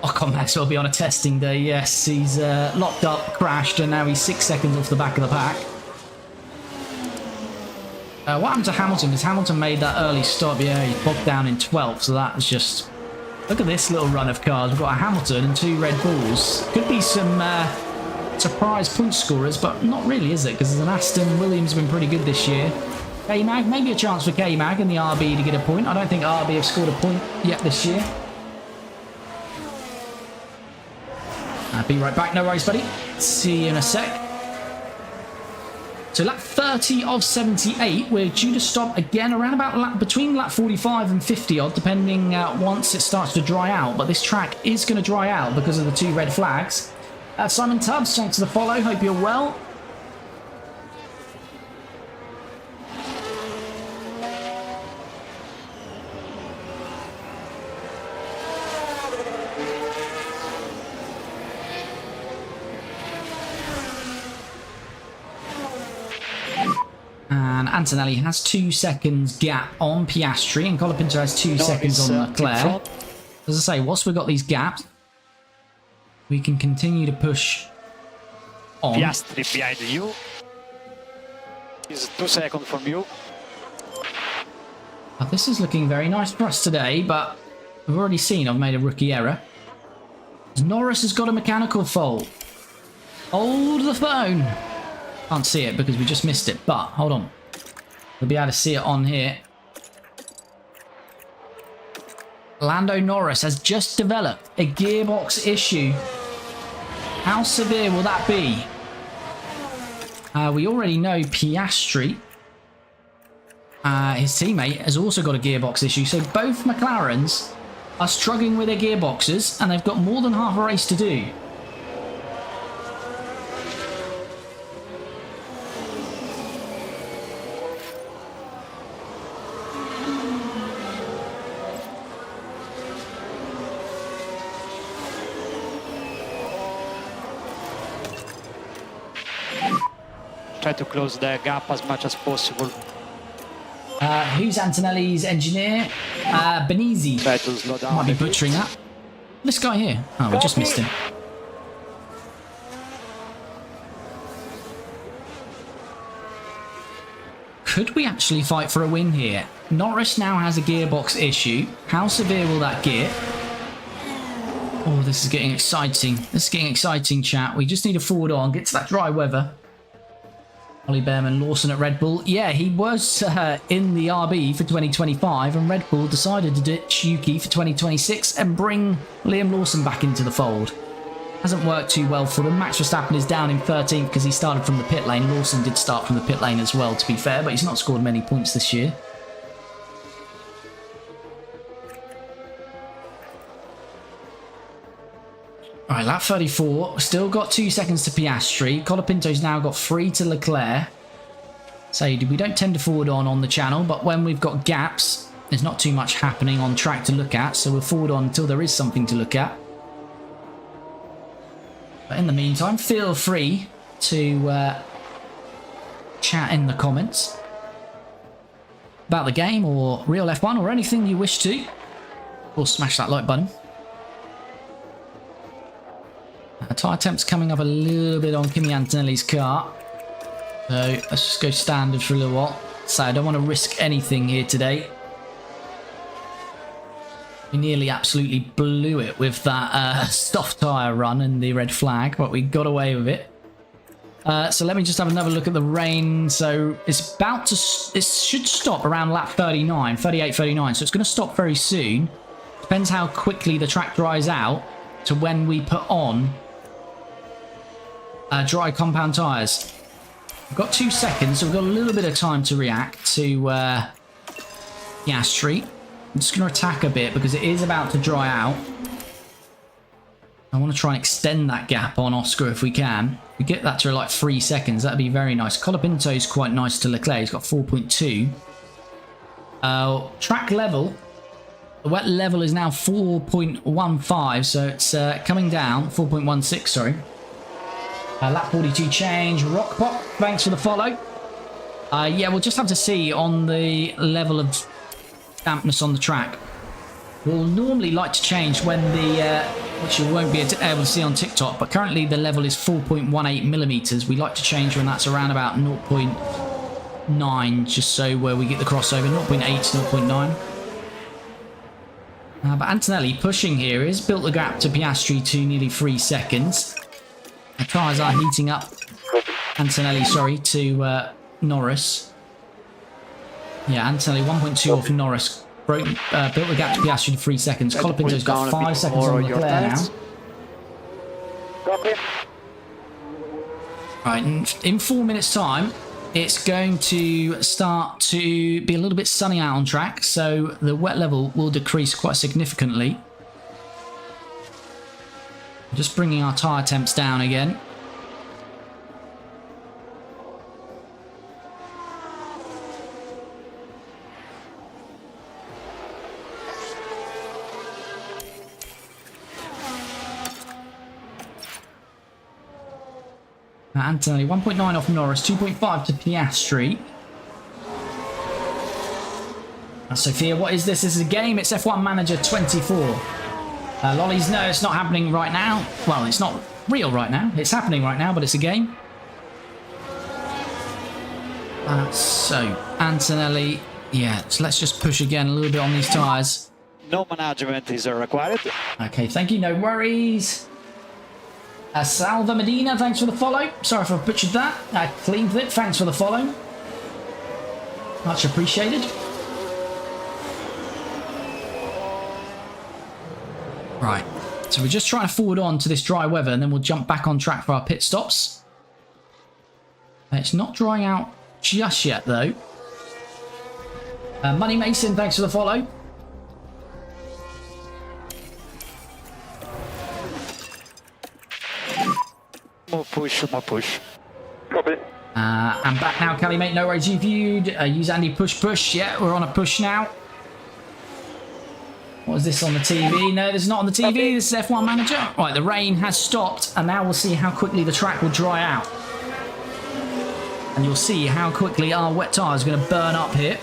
Ocon Max will be on a testing day, yes. He's locked up, crashed, and now he's 6 seconds off the back of the pack. What happened to Hamilton? Because Hamilton made that early stop. Yeah, he bogged down in 12th, so that was just... Look at this little run of cars. We've got a Hamilton and 2 Red Bulls. Could be some surprise point scorers, but not really, is it? Because there's an Aston Williams been pretty good this year. K-Mag, maybe a chance for K-Mag and the RB to get a point. I don't think RB have scored a point yet this year. I'll be right back, no worries, buddy. See you in a sec. So lap 30 of 78, we're due to stop again around about between lap 45 and 50 odd, depending once it starts to dry out. But this track is going to dry out because of the 2 red flags. Simon Tubbs, thanks for the follow. Hope you're well. And Antonelli has 2 seconds gap on Piastri, and Colapinto has 2 seconds on Leclerc. As I say, whilst we've got these gaps, we can continue to push on. Piastri behind you. He's 2 seconds from you. Now, this is looking very nice for us today, but we've already seen I've made a rookie error. Norris has got a mechanical fault. Hold the phone. Can't see it because we just missed it, but hold on. We'll be able to see it on here. Lando Norris has just developed a gearbox issue. How severe will that be? We already know Piastri, his teammate, has also got a gearbox issue. So both McLarens are struggling with their gearboxes, and they've got more than half a race to do. Try to close the gap as much as possible. Who's Antonelli's engineer? Benizzi. Try to slow down. Might be butchering that. This guy here. Oh, we just missed him. Could we actually fight for a win here? Norris now has a gearbox issue. How severe will that get? Oh, this is getting exciting. This is getting exciting, chat. We just need to forward on, get to that dry weather. Ollie Behrman, Lawson at Red Bull. Yeah, he was in the RB for 2025, and Red Bull decided to ditch Yuki for 2026 and bring Liam Lawson back into the fold. Hasn't worked too well for them. Max Verstappen is down in 13th because he started from the pit lane. Lawson did start from the pit lane as well, to be fair, but he's not scored many points this year. All right, lap 34. Still got 2 seconds to Piastri. Colapinto's now got 3 to Leclerc. So we don't tend to forward on the channel, but when we've got gaps, there's not too much happening on track to look at, so we'll forward on until there is something to look at. But in the meantime, feel free to chat in the comments about the game or real F1 or anything you wish to. Or smash that like button. Tyre temp's coming up a little bit on Kimi Antonelli's car. So let's just go standard for a little while. So I don't want to risk anything here today. We nearly absolutely blew it with that soft tyre run and the red flag, but we got away with it. So let me just have another look at the rain. So it's about to... It should stop around lap 39, 38, 39. So it's going to stop very soon. Depends how quickly the track dries out to when we put on dry compound tyres. We've got 2 seconds, so we've got a little bit of time to react to Piastri. I'm just going to attack a bit because it is about to dry out. I want to try and extend that gap on Oscar if we can. If we get that to like 3 seconds, that'd be very nice. Colapinto's quite nice to Leclerc. He's got 4.2. Track level. The wet level is now 4.15, so it's coming down. 4.16, sorry. Lap 42 change. Rockpop, thanks for the follow. Yeah, we'll just have to see on the level of dampness on the track. We'll normally like to change when the, which you won't be able to see on TikTok, but currently the level is 4.18 millimeters. We like to change when that's around about 0.9, just so where we get the crossover, 0.8 to 0.9. But Antonelli pushing here is built the gap to Piastri to nearly 3 seconds. The tyres are heating up. Antonelli, sorry, to Norris. Yeah, Antonelli 1.2 off Norris. Built the gap to Piastri to 3 seconds. Colapinto's got 5 seconds on Leclerc now. Copy. Right, in 4 minutes' time, it's going to start to be a little bit sunny out on track, so the wet level will decrease quite significantly. Just bringing our tyre temps down again. Antonelli, 1.9 off Norris, 2.5 to Piastri. Sophia, what is this? This is a game. It's F1 Manager 24. Lollies, no, it's not happening right now. Well, it's not real right now. It's happening right now, but it's a game. So, Antonelli, yeah, so let's just push again a little bit on these tyres. No management is required. Okay, thank you, no worries. Salva Medina, thanks for the follow. Sorry if I butchered that. Cleaned it, thanks for the follow. Much appreciated. Right, so we're just trying to forward on to this dry weather and then we'll jump back on track for our pit stops. It's not drying out just yet though. Money Mason, thanks for the follow. More push, more push. Copy. I'm back now, Kelly, mate. No worries, you viewed. Use Andy push. Yeah, we're on a push now. What is this on the TV? No, this is not on the TV. This is F1 Manager. Right, the rain has stopped, and now we'll see how quickly the track will dry out. And you'll see how quickly our wet tyre is going to burn up here.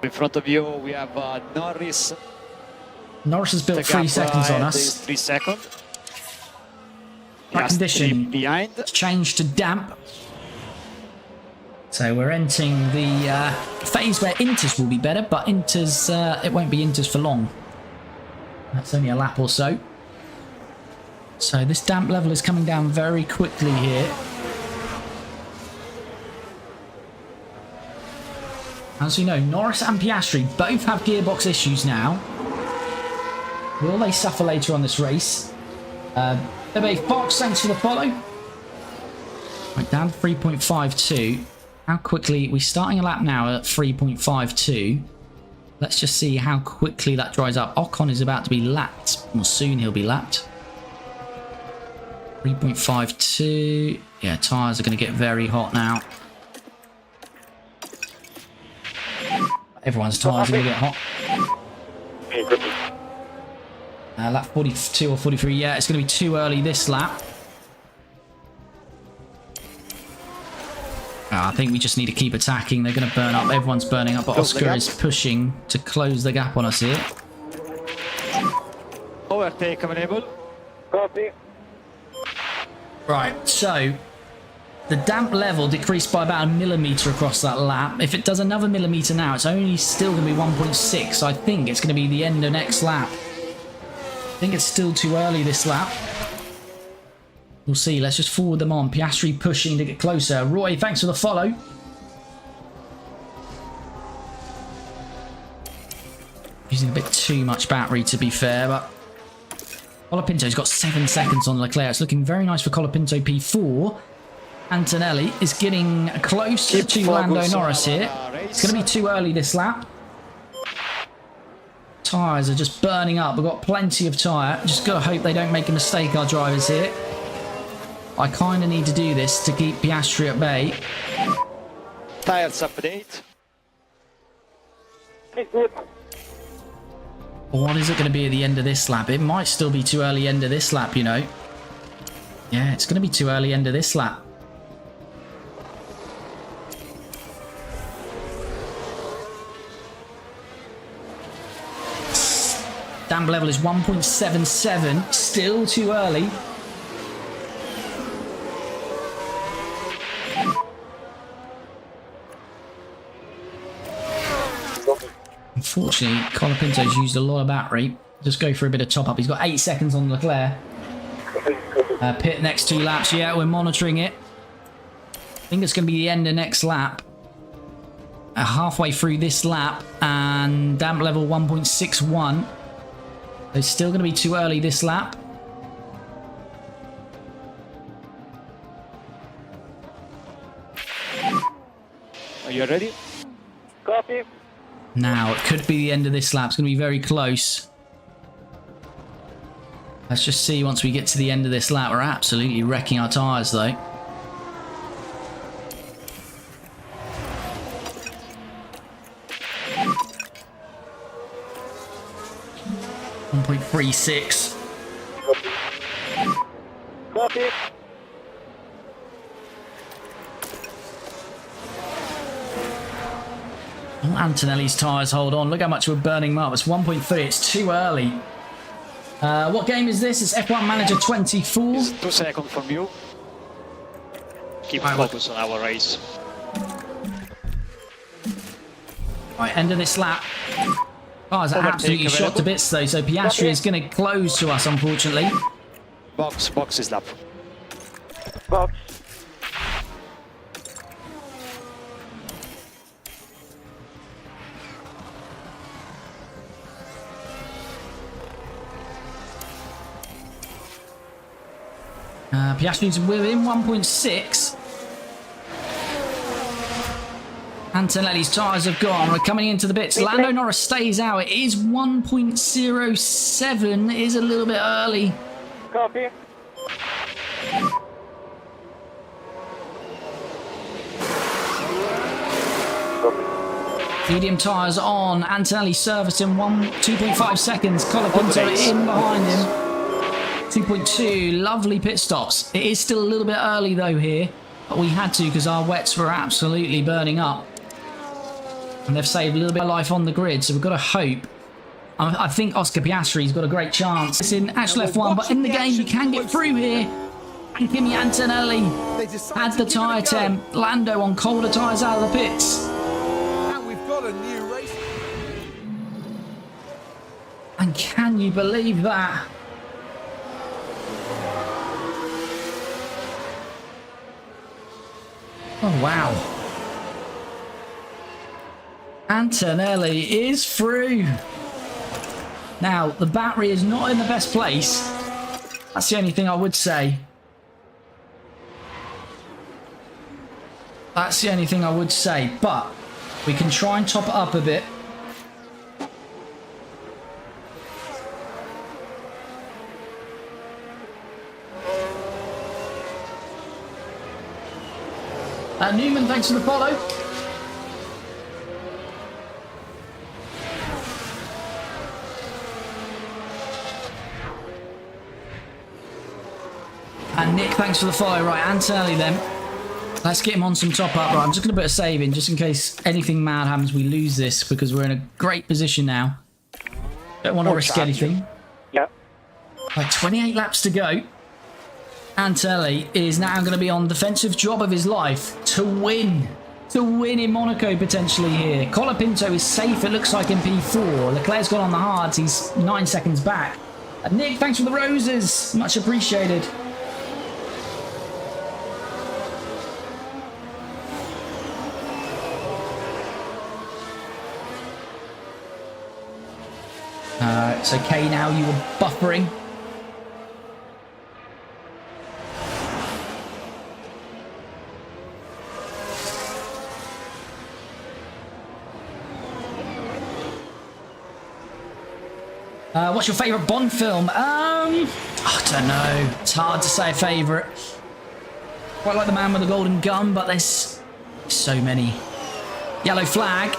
In front of you, we have Norris. Norris has built 3 seconds on us. 3 seconds. Track condition behind. changed to damp. So we're entering the phase where inters will be better, but inters, it won't be inters for long. That's only a lap or so. So this damp level is coming down very quickly here. As you know, Norris and Piastri both have gearbox issues now. Will they suffer later on this race? Bebe Fox, thanks for the follow. Right, down to 3.52. How quickly, we're starting a lap now at 3.52. Let's just see how quickly that dries up. Ocon is about to be lapped. Well, soon he'll be lapped. 3.52. Yeah, tyres are going to get very hot now. Everyone's tyres are going to get hot. Lap 42 or 43. Yeah, it's going to be too early this lap. I think we just need to keep attacking. They're going to burn up. Everyone's burning up, but Oscar is pushing to close the gap on us here. Overtake available. Copy. Right, so the damp level decreased by about 1 millimeter across that lap. If it does another millimeter now, it's only still going to be 1.6. So I think it's going to be the end of next lap. I think it's still too early this lap. We'll see. Let's just forward them on. Piastri pushing to get closer. Roy, thanks for the follow. Using a bit too much battery, to be fair, but Colapinto's got 7 seconds on Leclerc. It's looking very nice for Colapinto P4. Antonelli is getting close to Lando Norris here. It's going to be too early this lap. Tyres are just burning up. We've got plenty of tyre. Just got to hope they don't make a mistake, our drivers here. I kind of need to do this to keep Piastri at bay. Tires update. What is it going to be at the end of this lap? It might still be too early end of this lap, you know. Yeah, it's going to be too early end of this lap. Damp level is 1.77. Still too early. Unfortunately, Colapinto's used a lot of battery. Just go for a bit of top up. He's got 8 seconds on Leclerc. Pit next 2 laps. Yeah, we're monitoring it. I think it's going to be the end of next lap. Halfway through this lap, and damp level 1.61. It's still going to be too early this lap. you ready? Copy. Now, it could be the end of this lap. It's going to be very close. Let's just see once we get to the end of this lap. We're absolutely wrecking our tyres, though. 1.36. Copy. Oh, Antonelli's tyres hold on. Look how much we're burning them up. It's 1.3. It's too early. What game is this? It's F1 Manager 24. It's 2 seconds from you. Keep focus on our race. Right, end of this lap. Cars are Overtake absolutely shot to available. bits, though, so Piastri is going to close to us, unfortunately. Box is lap. Box. Piastri's within 1.6. Antonelli's tyres have gone. We're coming into the bits. Lando Norris stays out. It is 1.07. It is a little bit early. Copy. Medium tyres on. Antonelli servicing 2.5 seconds. Colapinto in behind him. 2.2. Lovely pit stops. It is still a little bit early though here. But we had to because our wets were absolutely burning up. And they've saved a little bit of life on the grid. So we've got to hope. I think Oscar Piastri's got a great chance. It's in actual F1, but in the game you can get through here. And Kimi Antonelli had the tyre temp. Lando on colder tyres out of the pits. And we've got a new race. And can you believe that? Oh, wow. Antonelli is through. Now, the battery is not in the best place. That's the only thing I would say. That's the only thing I would say. But we can try and top it up a bit. Newman, thanks for the follow. And Nick, thanks for the follow. Right, Antonelli then. Let's get him on some top up. Right, I'm just going to put a save in just in case anything mad happens. We lose this because we're in a great position now. Don't want to risk anything. Yep. Like 28 laps to go. Antonelli is now going to be on defensive job of his life to win. To win in Monaco potentially here. Colapinto is safe, it looks like, in P4. Leclerc's gone on the hards. He's 9 seconds back. Nick, thanks for the roses. Much appreciated. It's okay now, you were buffering. What's your favourite Bond film? I don't know. It's hard to say a favourite. Quite like The Man with the Golden Gun, but there's so many. Yellow flag.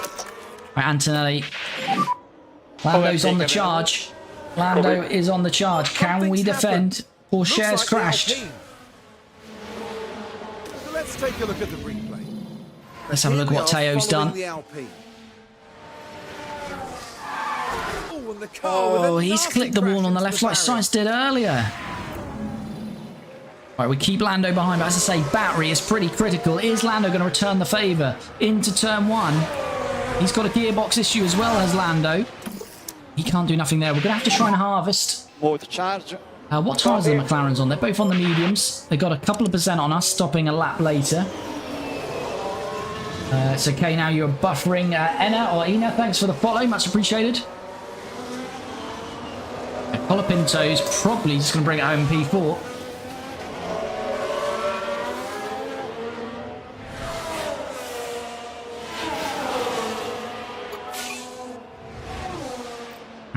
Right, Antonelli. Lando's on the charge. Lando is on the charge. Can we defend? Porsche's crashed. So let's take a look at the replay. Let's have a look at what Teo's done. Oh, he's clicked the wall on the left like Sainz did earlier. Right, we keep Lando behind, but as I say, battery is pretty critical. Is Lando going to return the favour into turn one? He's got a gearbox issue as well as Lando. He can't do nothing there. We're going to have to try and harvest. Mode charge. What tyres are the McLarens on? They're both on the mediums. They got a couple of percent on us, stopping a lap later. It's okay now, you're buffering. Ina, thanks for the follow. Much appreciated. Colapinto's probably just going to bring it home P4.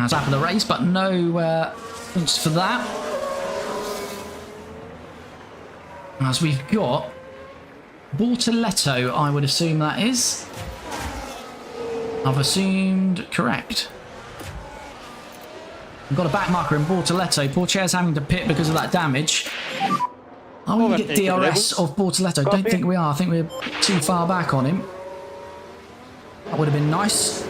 McLaren's lap of the race, but no points for that. As we've got Bortoletto, I would assume that is. I've assumed correct. We've got a back marker in Bortoletto. Porchere's having to pit because of that damage. Are we going to get DRS of Bortoletto? Don't think we are. I think we're too far back on him. That would have been nice.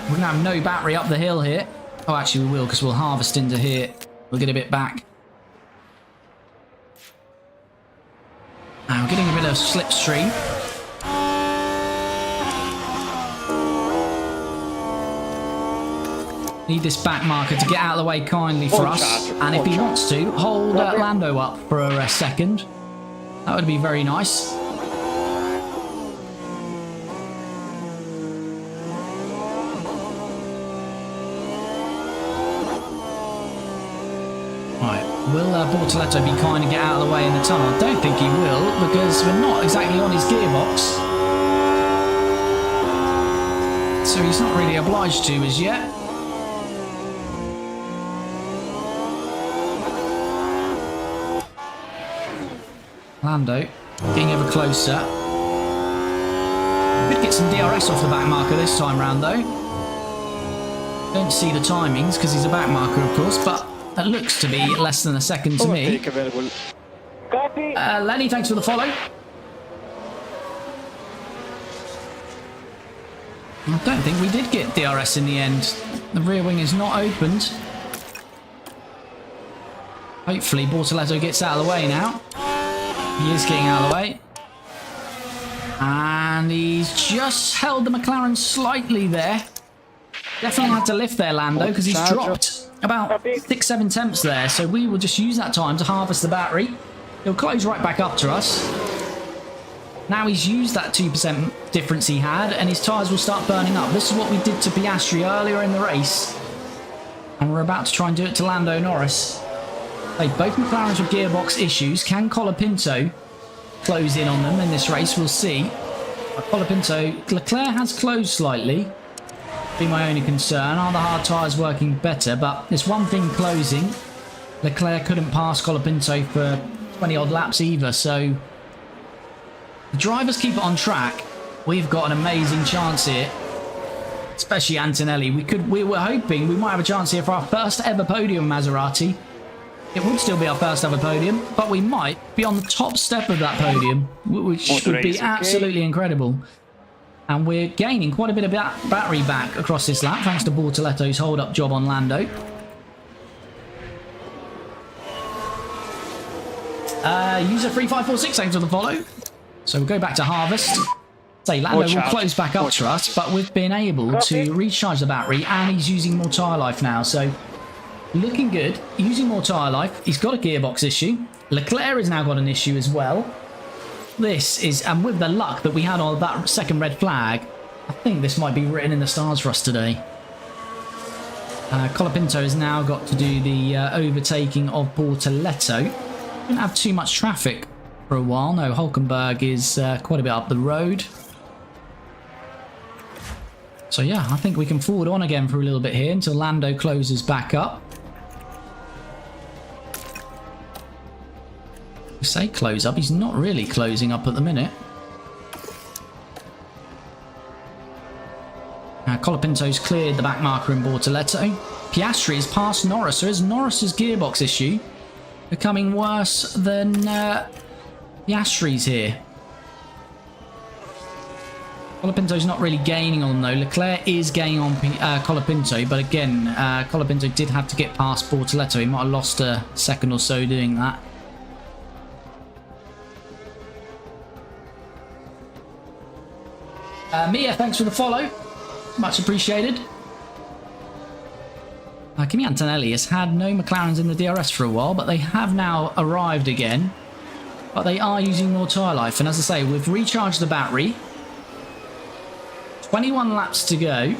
We're going to have no battery up the hill here. Oh, actually we will, because we'll harvest into here. We'll get a bit back. Now we're getting a bit of slipstream. Need this back marker to get out of the way kindly for us. And if he wants to, hold Lando up for a second. That would be very nice. Right, will Bortoletto be kind and get out of the way in the tunnel? I don't think he will, because we're not exactly on his gearbox. So he's not really obliged to as yet. Lando getting ever closer. Could get some DRS off the back marker this time round though. Don't see the timings because he's a back marker of course, but that looks to be less than a second to me. Copy. Lenny, thanks for the follow. I don't think we did get DRS in the end. The rear wing is not opened. Hopefully Bortoletto gets out of the way now. He is getting out of the way. And he's just held the McLaren slightly there. Definitely had to lift there, Lando, because he's dropped about 6-7 tenths there. So we will just use that time to harvest the battery. He'll close right back up to us. Now he's used that 2% difference he had, and his tyres will start burning up. This is what we did to Piastri earlier in the race. And we're about to try and do it to Lando Norris. Hey, both McLarens with gearbox issues. Can Colapinto close in on them in this race? We'll see. Colapinto, Leclerc has closed slightly. Be my only concern. Are the hard tyres working better? But there's one thing closing. Leclerc couldn't pass Colapinto for 20 odd laps either. So the drivers keep it on track. We've got an amazing chance here. Especially Antonelli. We were hoping we might have a chance here for our first ever podium Maserati. It would still be our first ever podium, but we might be on the top step of that podium, which would be absolutely incredible. And we're gaining quite a bit of battery back across this lap, thanks to Bortoletto's hold-up job on Lando. User3546, thanks for the follow. So we'll go back to harvest. Say Lando will close back up to us, but we've been able to recharge the battery, and he's using more tyre life now, so looking good, using more tyre life. He's got a gearbox issue. Leclerc has now got an issue as well. This is, and with the luck that we had on that second red flag, I think this might be written in the stars for us today. Colapinto has now got to do the overtaking of Bortoletto. Didn't have too much traffic for a while. No, Hulkenberg is quite a bit up the road. So yeah, I think we can forward on again for a little bit here until Lando closes back up. Say close up, he's not really closing up at the minute. Colapinto's cleared the back marker in Bortoletto. Piastri is past Norris, so is Norris's gearbox issue becoming worse than Piastri's here. Colapinto's not really gaining on them though. Leclerc is gaining on Colapinto, but again, Colapinto did have to get past Bortoletto. He might have lost a second or so doing that. Mia, thanks for the follow. Much appreciated. Kimi Antonelli has had no McLarens in the DRS for a while, but they have now arrived again. But they are using more tyre life. And as I say, we've recharged the battery. 21 laps to go.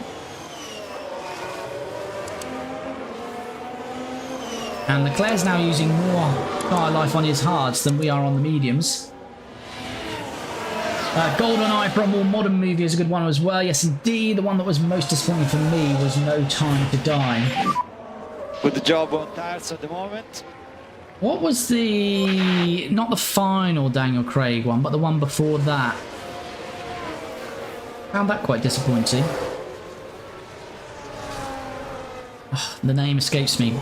And Leclerc's now using more tyre life on his hards than we are on the mediums. GoldenEye for a more modern movie is a good one as well. Yes, indeed. The one that was most disappointing for me was No Time to Die. Good job on tires at the moment. What was the... not the final Daniel Craig one, but the one before that? Found that quite disappointing. Oh, the name escapes me.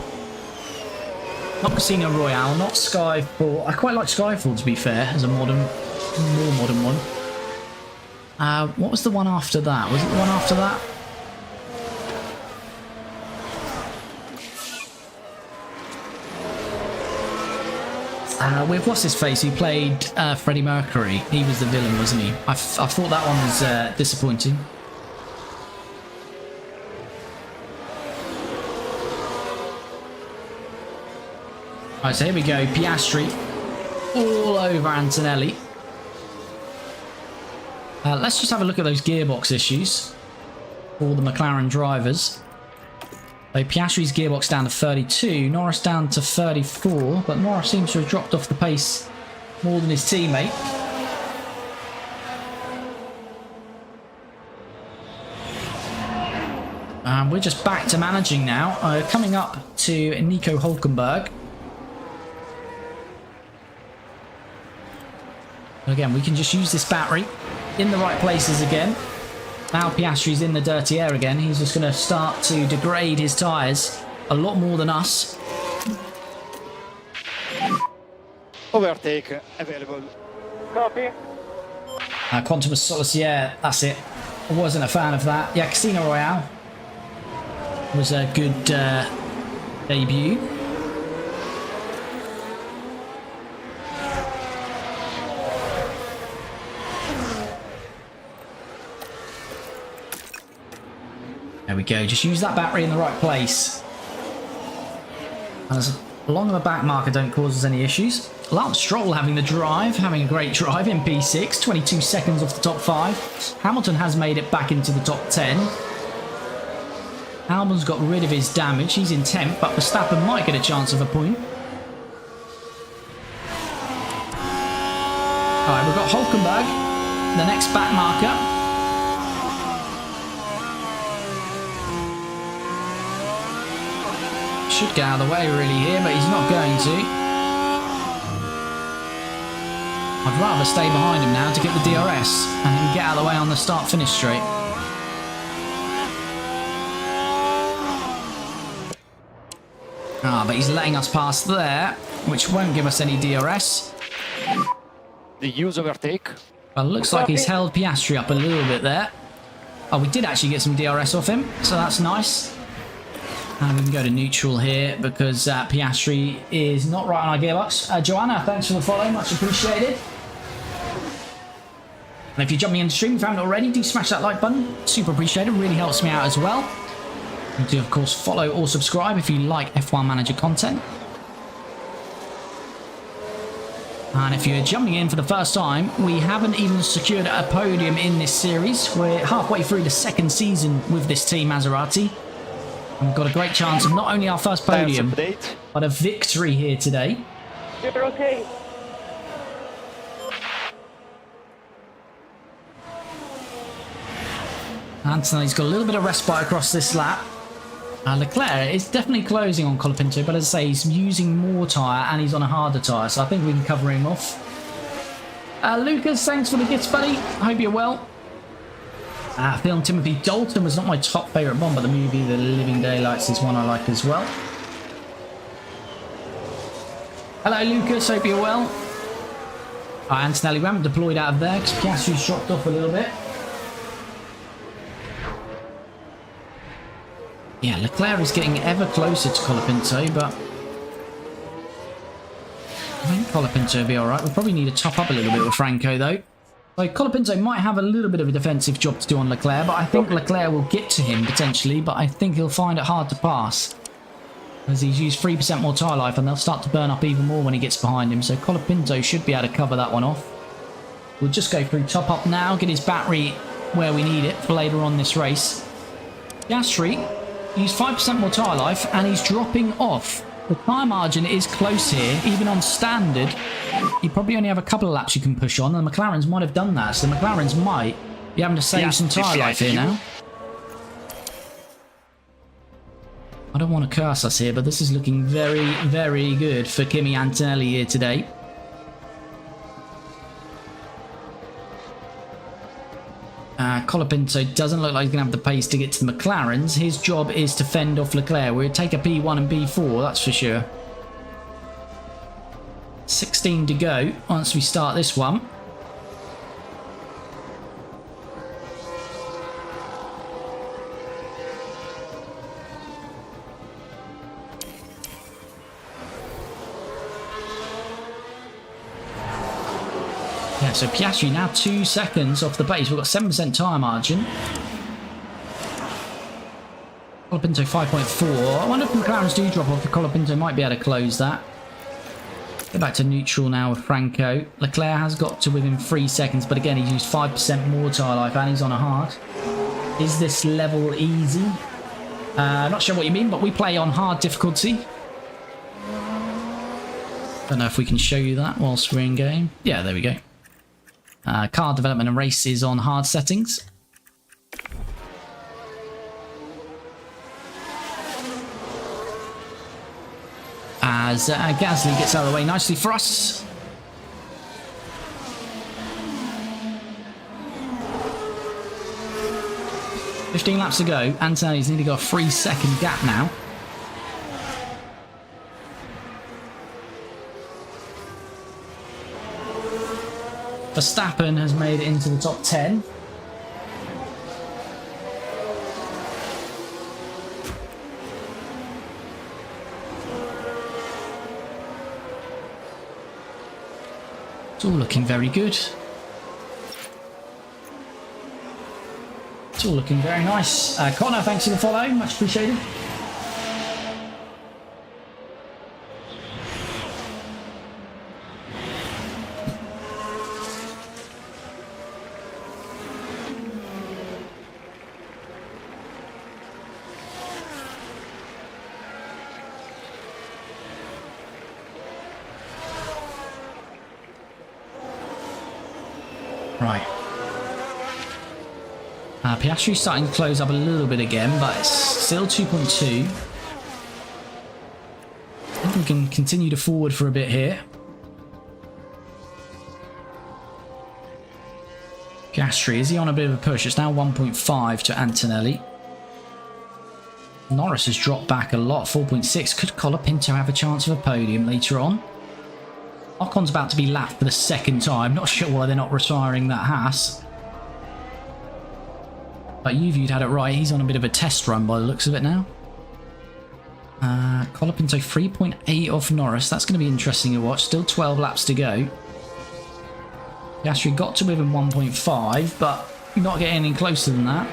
Not Casino Royale, not Skyfall. I quite like Skyfall, to be fair, as a more modern one. What was the one after that? Was it the one after that? With what's his face? Who played Freddie Mercury? He was the villain, wasn't he? I thought that one was disappointing. Alright, so here we go. Piastri all over Antonelli. Let's just have a look at those gearbox issues for the McLaren drivers. So Piastri's gearbox down to 32, Norris down to 34, but Norris seems to have dropped off the pace more than his teammate. We're just back to managing now, coming up to Nico Hülkenberg. Again, we can just use this battery in the right places again. Now Piastri's in the dirty air again. He's just going to start to degrade his tyres a lot more than us. Overtake available. Copy. Quantum of Solace, yeah, that's it. I wasn't a fan of that. Yeah, Casino Royale was a good debut. There we go, just use that battery in the right place. As long as the back marker don't cause us any issues. Lance Stroll having the drive, having a great drive in P6, 22 seconds off the top 5. Hamilton has made it back into the top 10. Albon's got rid of his damage, he's in 10th, but Verstappen might get a chance of a point. Alright, we've got Hülkenberg, the next back marker. Should get out of the way really here, but he's not going to. I'd rather stay behind him now to get the DRS and then get out of the way on the start-finish straight. But he's letting us pass there, which won't give us any DRS. The use overtake. Well, it looks like he's held Piastri up a little bit there. Oh, we did actually get some DRS off him, so that's nice. And we can go to neutral here because Piastri is not right on our gearbox. Joanna, thanks for the follow, much appreciated. And if you're jumping into the stream, if you haven't already, do smash that like button. Super appreciated, really helps me out as well. You do, of course, follow or subscribe if you like F1 Manager content. And if you're jumping in for the first time, we haven't even secured a podium in this series. We're halfway through the second season with this team, Maserati. And we've got a great chance of not only our first podium, but a victory here today. You're okay. Antonelli's got a little bit of respite across this lap. Leclerc is definitely closing on Colapinto, but as I say, he's using more tyre and he's on a harder tyre, so I think we can cover him off. Lucas, thanks for the gifts, buddy. I hope you're well. Film Timothy Dalton was not my top favourite Bond, but the movie The Living Daylights is one I like as well. Hello Lucas, hope you're well. Antonelli, we haven't deployed out of there because Piastri's dropped off a little bit. Yeah, Leclerc is getting ever closer to Colapinto, but I think Colapinto will be alright. We'll probably need to top up a little bit with Franco though. So Colapinto might have a little bit of a defensive job to do on Leclerc, but I think Leclerc will get to him potentially, but I think he'll find it hard to pass. As he's used 3% more tyre life and they'll start to burn up even more when he gets behind him, so Colapinto should be able to cover that one off. We'll just go through top up now, get his battery where we need it for later on this race. Piastri used 5% more tyre life and he's dropping off The tyre margin is close here, even on standard. You probably only have a couple of laps you can push on, and the McLarens might have done that, so the McLarens might be having to save some tyre life here now. I don't want to curse us here, but this is looking very, very good for Kimi Antonelli here today. Colapinto doesn't look like he's going to have the pace to get to the McLarens. His job is to fend off Leclerc. We'll take a P1 and P4, that's for sure. 16 to go once we start this one. Yeah, so Piastri now 2 seconds off the pace. We've got 7% tyre margin. Colapinto 5.4. I wonder if McLarens do drop off. The Colapinto might be able to close that. Go back to neutral now with Franco. Leclerc has got to within 3 seconds, but again, he's used 5% more tyre life and he's on a hard. Is this level easy? Not sure what you mean, but we play on hard difficulty. Don't know if we can show you that whilst we're in game. Yeah, there we go. Car development and races on hard settings. As Gasly gets out of the way nicely for us. $15 laps to go. Antonelli's nearly got a 3-second gap now. Verstappen has made it into the top 10. It's all looking very good. It's all looking very nice. Connor, thanks for the follow. Much appreciated. Right. Piastri's starting to close up a little bit again, but it's still 2.2. I think we can continue to forward for a bit here. Piastri, is he on a bit of a push? It's now 1.5 to Antonelli. Norris has dropped back a lot, 4.6. Could Colapinto have a chance of a podium later on? Ocon's about to be lapped for the second time. Not sure why they're not retiring that Haas. But you'd had it right. He's on a bit of a test run by the looks of it now. Colapinto 3.8 off Norris. That's going to be interesting to watch. Still 12 laps to go. Piastri got to within 1.5, but not getting any closer than that.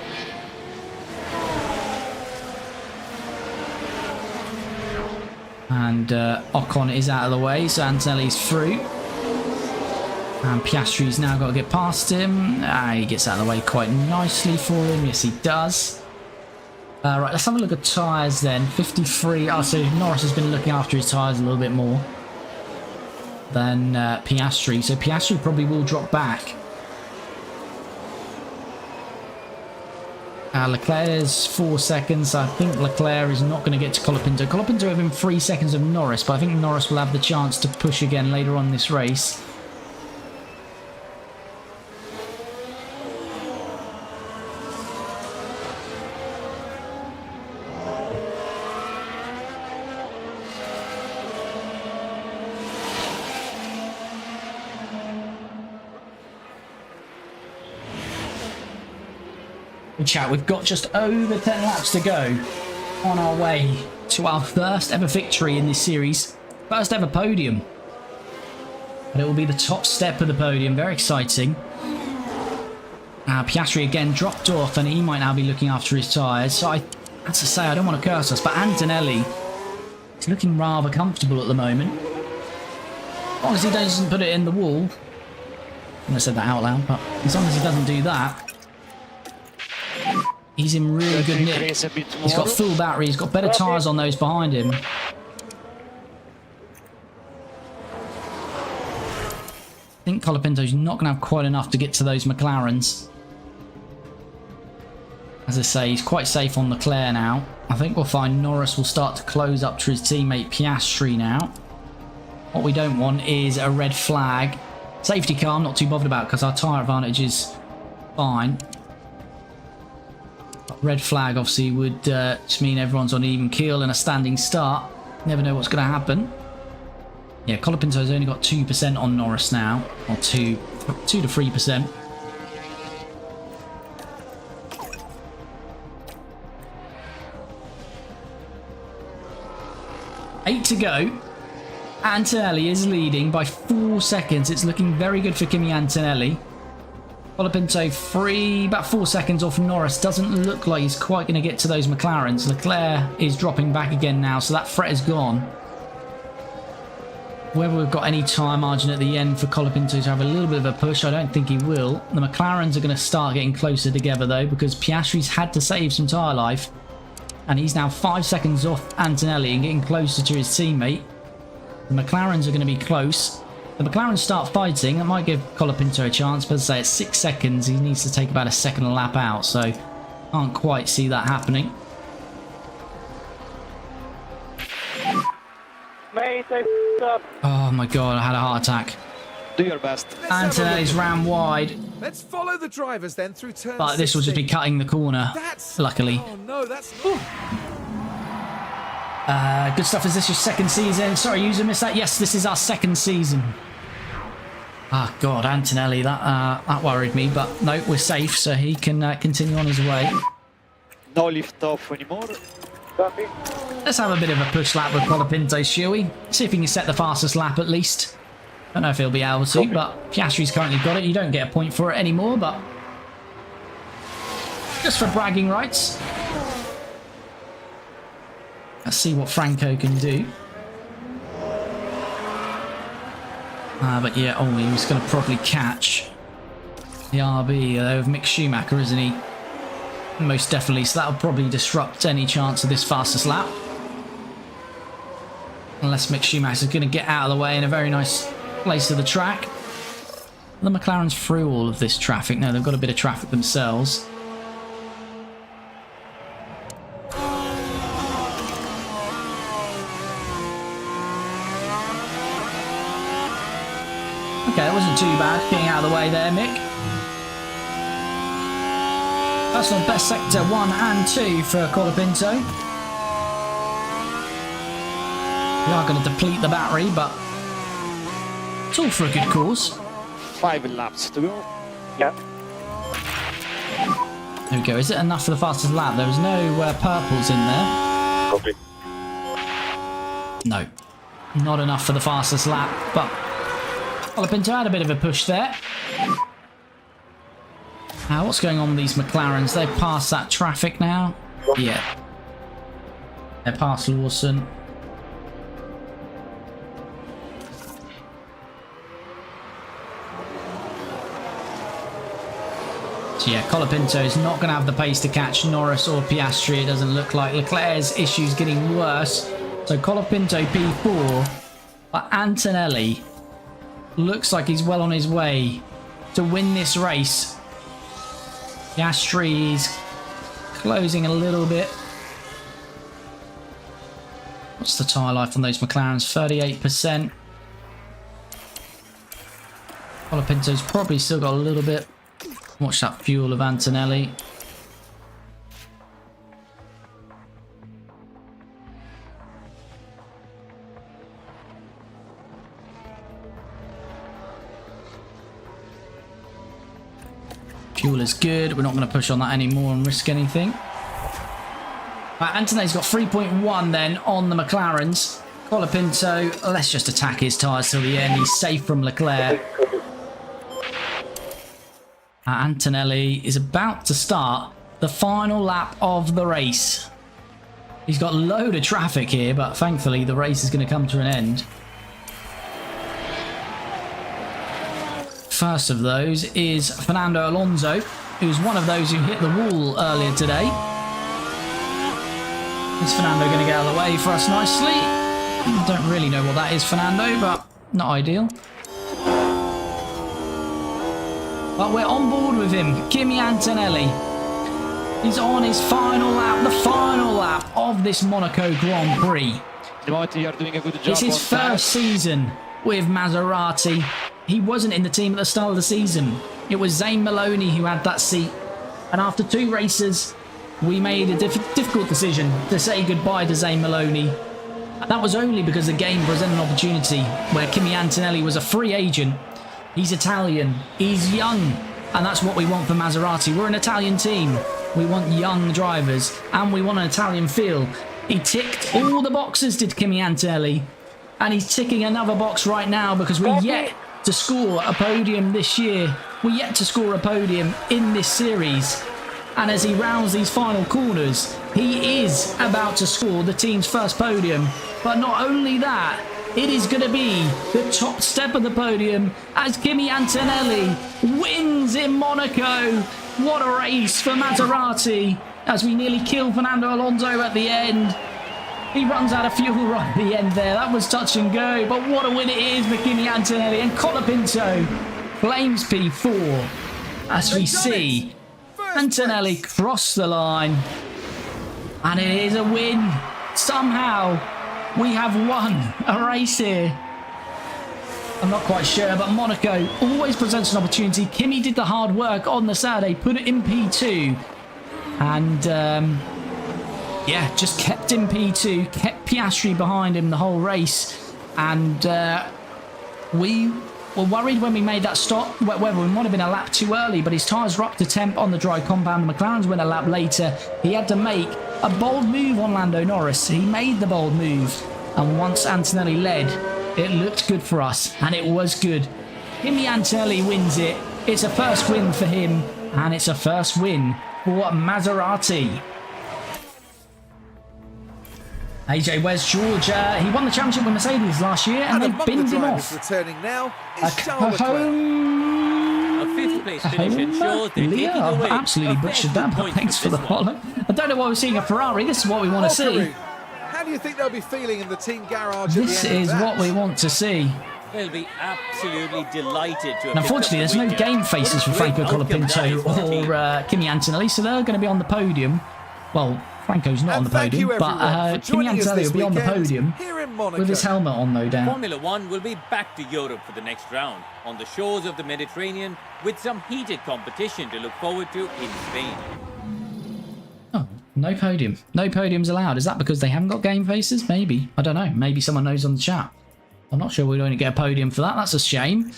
And Ocon is out of the way, so Antonelli's through. And Piastri's now got to get past him. He gets out of the way quite nicely for him. Yes, he does. Right, let's have a look at tyres then. 53. Oh, so Norris has been looking after his tyres a little bit more than Piastri. So Piastri probably will drop back. Leclerc is 4 seconds. I think Leclerc is not going to get to Colapinto. Colapinto within 3 seconds of Norris, but I think Norris will have the chance to push again later on this race. Chat, we've got just over 10 laps to go on our way to our first ever victory in this series, first ever podium, and it will be the top step of the podium. Very exciting. Piastri again dropped off, and he might now be looking after his tyres. So I have to say, I don't want to curse us, but Antonelli is looking rather comfortable at the moment. As long as he doesn't put it in the wall. I said that out loud, but as long as he doesn't do that, he's in really good nick. He's got full battery. He's got better tyres on those behind him. I think Colapinto's not going to have quite enough to get to those McLarens. As I say, he's quite safe on Leclerc now. I think we'll find Norris will start to close up to his teammate Piastri now. What we don't want is a red flag. Safety car I'm not too bothered about because our tyre advantage is fine. But red flag obviously would just mean everyone's on an even keel and a standing start. Never know what's going to happen. Yeah, Colapinto's only got 2% on Norris now. Or 2 to 3%. Eight to go. Antonelli is leading by 4 seconds. It's looking very good for Kimi Antonelli. Colapinto about 4 seconds off Norris. Doesn't look like he's quite going to get to those McLarens. Leclerc is dropping back again now, so that threat is gone. Whether we've got any time margin at the end for Colapinto to have a little bit of a push, I don't think he will. The McLarens are going to start getting closer together though, because Piastri's had to save some tyre life. And he's now 5 seconds off Antonelli and getting closer to his teammate. The McLarens are going to be close. The McLarens start fighting. That might give Colapinto a chance, but as I say, at 6 seconds, he needs to take about a second a lap out, so can't quite see that happening. Mate, I up. Oh my god, I had a heart attack. Do your best. Antonelli's ran wide, Let's follow the drivers then through turn but this will just be 16. cutting the corner, luckily. Oh no, that's not. Good stuff. Is this your second season? Sorry, user missed that. Yes, this is our second season. Oh god, Antonelli, that worried me, but no, we're safe, so he can continue on his way. No lift off anymore. Copy. Let's have a bit of a push lap with Colapinto, shall we? See if he can set the fastest lap at least. Don't know if he'll be able to, but Piastri's currently got it. You don't get a point for it anymore, but just for bragging rights. Let's see what Franco can do. But yeah, oh, he was going to probably catch the RB of Mick Schumacher, isn't he? Most definitely, so that'll probably disrupt any chance of this fastest lap. Unless Mick Schumacher's going to get out of the way in a very nice place of the track. The McLaren's through all of this traffic. No, they've got a bit of traffic themselves. Okay, that wasn't too bad, getting out of the way there, Mick. Personal best sector 1 and 2 for Colapinto. We are going to deplete the battery, but it's all for a good cause. 5 laps to go. Yeah. There we go. Is it enough for the fastest lap? There was no purples in there. Copy. No, not enough for the fastest lap, but Colapinto had a bit of a push there. Now, what's going on with these McLarens? They've passed that traffic now. Yeah. They're past Lawson. So yeah, Colapinto is not going to have the pace to catch Norris or Piastri. It doesn't look like. Leclerc's issues getting worse. So Colapinto P4, but Antonelli looks like he's well on his way to win this race. Piastri is closing a little bit. What's the tyre life on those McLarens? 38%. Colapinto's probably still got a little bit. Watch that fuel of Antonelli. Fuel is good. We're not going to push on that anymore and risk anything. Antonelli's got 3.1 then on the McLarens. Colapinto, let's just attack his tyres till the end. He's safe from Leclerc. Antonelli is about to start the final lap of the race. He's got a load of traffic here, but thankfully the race is going to come to an end. First of those is Fernando Alonso, who's one of those who hit the wall earlier today. Is Fernando going to get out of the way for us nicely? Don't really know what that is, Fernando, but not ideal. But we're on board with him. Kimi Antonelli. He's on his final lap, the final lap of this Monaco Grand Prix. You're doing a good job. It's his first season with Maserati. He wasn't in the team at the start of the season. It was Zane Maloney who had that seat. And after 2 races, we made a difficult decision to say goodbye to Zane Maloney. And that was only because the game presented an opportunity where Kimi Antonelli was a free agent. He's Italian, he's young, and that's what we want for Maserati. We're an Italian team. We want young drivers, and we want an Italian feel. He ticked all the boxes, did Kimi Antonelli, and he's ticking another box right now because we're yet to score a podium this year. We're yet to score a podium in this series. And as he rounds these final corners, he is about to score the team's first podium. But not only that, it is going to be the top step of the podium as Kimi Antonelli wins in Monaco. What a race for Maserati as we nearly kill Fernando Alonso at the end. He runs out of fuel right at the end there. That was touch and go, but what a win it is for Kimi Antonelli. And Colapinto claims P4 as we see Antonelli cross the line. And it is a win. Somehow we have won a race here. I'm not quite sure, but Monaco always presents an opportunity. Kimi did the hard work on the Saturday, put it in P2. And yeah, just kept in P2, kept Piastri behind him the whole race. And we were worried when we made that stop, whether we might have been a lap too early, but his tyres were up to temp on the dry compound. The McLarens went a lap later. He had to make a bold move on Lando Norris. He made the bold move. And once Antonelli led, it looked good for us. And it was good. Kimi Antonelli wins it. It's a first win for him. And it's a first win for Maserati. AJ, where's George? He won the championship with Mercedes last year, and they binned him off. Returning now is Charles Leclerc. A 5th place finish ensures they're taking I've away absolutely butchered that, but thanks for the follow. I don't know why we're seeing a Ferrari. This is what we want to see. How do you think they'll be feeling in the team garage? This is what we want to see. They'll be absolutely delighted to have. And unfortunately, there's no game faces for Franco Colapinto or Kimi Antonelli, so they're going to be on the podium. Well, Franco's not on the podium, but Kimi Antonelli will be on the podium with his helmet on, no doubt. Formula One will be back to Europe for the next round on the shores of the Mediterranean with some heated competition to look forward to in Spain. Oh, no podium. No podiums allowed. Is that because they haven't got game faces? Maybe. I don't know. Maybe someone knows on the chat. I'm not sure we don't get a podium for that. That's a shame.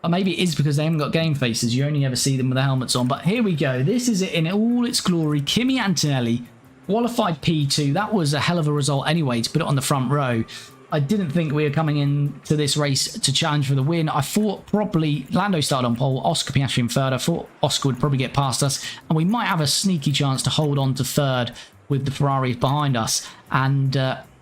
Or maybe it is because they haven't got game faces. You only ever see them with their helmets on. But here we go. This is it in all its glory. Kimi Antonelli qualified P2. That was a hell of a result anyway to put it on the front row. I didn't think we were coming into this race to challenge for the win. I thought probably Lando started on pole, Oscar Piastri in third. I thought Oscar would probably get past us, and we might have a sneaky chance to hold on to third with the Ferraris behind us. And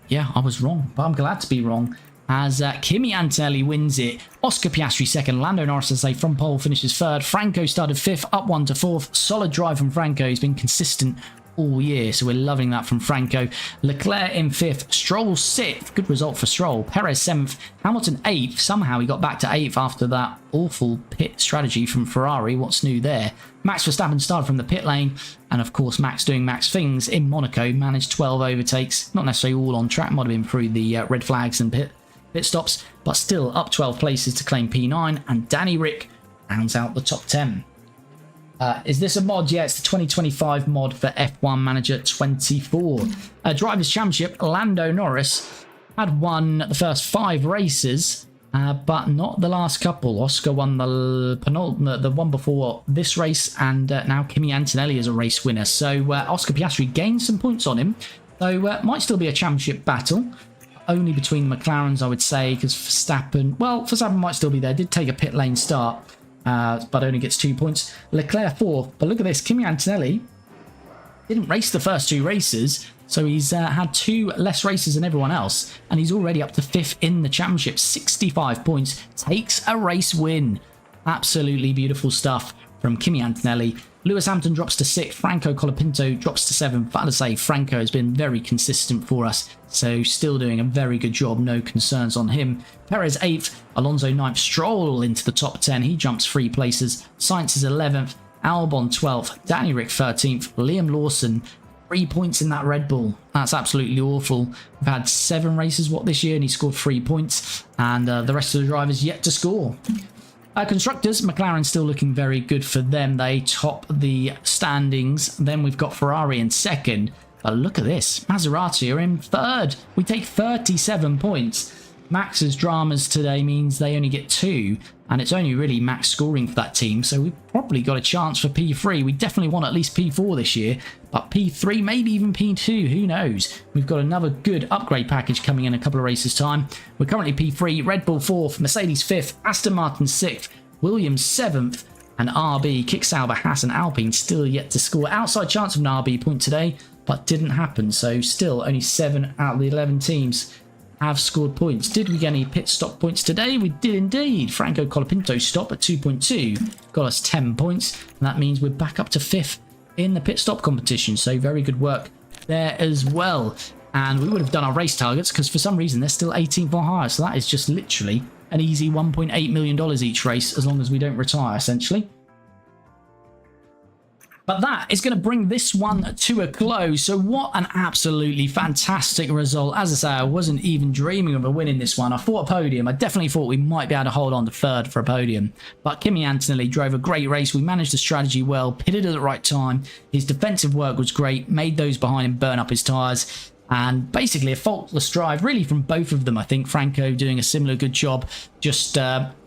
yeah, I was wrong, but I'm glad to be wrong. As Kimi Antonelli wins it, Oscar Piastri second, Lando Norris, as I say, from pole finishes third. Franco started fifth, up one to fourth. Solid drive from Franco. He's been consistent all year, so we're loving that from Franco. Leclerc in fifth, Stroll sixth, good result for Stroll. Perez seventh, Hamilton eighth. Somehow he got back to eighth after that awful pit strategy from Ferrari. What's new there? Max Verstappen started from the pit lane, and of course Max doing Max things in Monaco, managed 12 overtakes, not necessarily all on track, might have been through the red flags and pit stops, but still up 12 places to claim P9, and Danny Rick rounds out the top 10. Is this a mod? Yeah, it's the 2025 mod for F1 Manager 24. Drivers' Championship, Lando Norris had won the first 5 races, but not the last couple. Oscar won the penultimate, the one before this race, and now Kimi Antonelli is a race winner. So Oscar Piastri gained some points on him, though might still be a championship battle. Only between the McLarens, I would say, because Verstappen might still be there. Did take a pit lane start, but only gets 2 points. Leclerc fourth, but look at this. Kimi Antonelli didn't race the first 2 races, so he's had 2 less races than everyone else, and he's already up to 5th in the championship. 65 points, takes a race win. Absolutely beautiful stuff from Kimi Antonelli. Lewis Hampton drops to 6th. Franco Colapinto drops to 7th. But as I say, Franco has been very consistent for us. So still doing a very good job. No concerns on him. Perez 8th. Alonso 9th. Stroll into the top 10. He jumps 3 places. Sainz is 11th. Albon 12th. Danny Rick 13th. Liam Lawson 3 points in that Red Bull. That's absolutely awful. We've had 7 races this year and he scored 3 points. And the rest of the drivers yet to score. Constructors, McLaren still looking very good for them. They top the standings. Then we've got Ferrari in 2nd. But look at this. Maserati are in 3rd. We take 37 points. Max's dramas today means they only get 2. And it's only really Max scoring for that team. So we've probably got a chance for P3. We definitely want at least P4 this year. But P3, maybe even P2. Who knows? We've got another good upgrade package coming in a couple of races' time. We're currently P3. Red Bull 4th. Mercedes 5th. Aston Martin 6th. Williams 7th. And RB, Kick Sauber, Haas and Alpine still yet to score. Outside chance of an RB point today. But didn't happen. So still only 7 out of the 11 teams have scored points. Did we get any pit stop points today? We did indeed. Franco Colapinto stop at 2.2 got us 10 points, and that means we're back up to 5th in the pit stop competition. So very good work there as well. And we would have done our race targets because for some reason they're still 18th or higher. So that is just literally an easy $1.8 million each race as long as we don't retire, essentially. But that is going to bring this one to a close. So what an absolutely fantastic result. As I say, I wasn't even dreaming of a win in this one. I thought a podium. I definitely thought we might be able to hold on to 3rd for a podium. But Kimi Antonelli drove a great race. We managed the strategy well, pitted at the right time. His defensive work was great, made those behind him burn up his tyres. And basically a faultless drive, really, from both of them. I think Franco doing a similar good job, just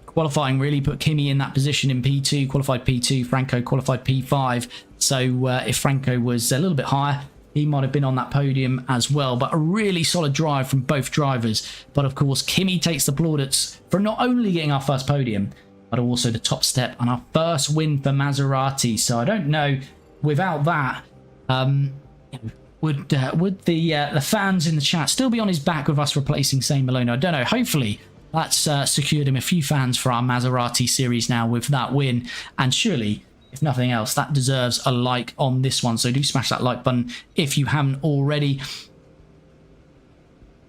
qualifying really put Kimi in that position in P2, qualified P2, Franco qualified P5. So if Franco was a little bit higher, he might have been on that podium as well. But a really solid drive from both drivers. But of course, Kimi takes the plaudits for not only getting our first podium, but also the top step and our first win for Maserati. So I don't know, without that, would the fans in the chat still be on his back with us replacing Saint Malone? I don't know. Hopefully that's secured him a few fans for our Maserati series now with that win. And surely, if nothing else, that deserves a like on this one. So do smash that like button if you haven't already.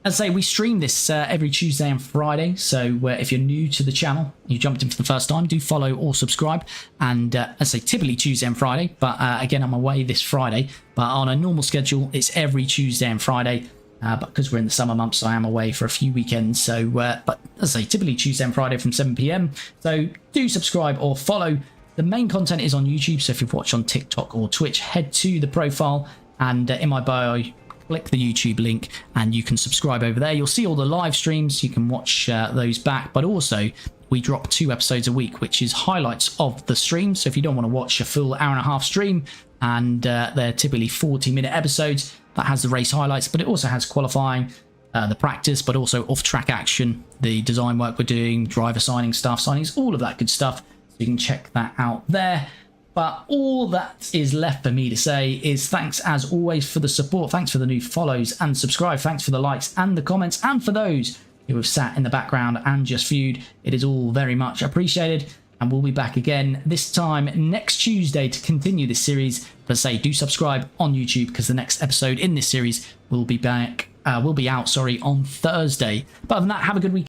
As I say, we stream this every Tuesday and Friday. So if you're new to the channel, you jumped in for the first time, do follow or subscribe. And as I say, typically Tuesday and Friday. But again, I'm away this Friday. But on a normal schedule, it's every Tuesday and Friday. But because we're in the summer months, I am away for a few weekends. So, but as I say, typically Tuesday and Friday from 7 PM. So do subscribe or follow. The main content is on YouTube, so if you've watched on TikTok or Twitch, head to the profile and in my bio, click the YouTube link and you can subscribe over there. You'll see all the live streams. You can watch those back, but also we drop 2 episodes a week, which is highlights of the stream. So if you don't want to watch a full hour-and-a-half stream, and they're typically 40-minute episodes, that has the race highlights, but it also has qualifying, the practice, but also off-track action, the design work we're doing, driver signing, staff signings, all of that good stuff. You can check that out there. But all that is left for me to say is thanks as always for the support. Thanks for the new follows and subscribe. Thanks for the likes and the comments. And for those who have sat in the background and just viewed, it is all very much appreciated. And we'll be back again this time next Tuesday to continue this series. But say do subscribe on YouTube because the next episode in this series will be out on Thursday. But other than that, have a good week.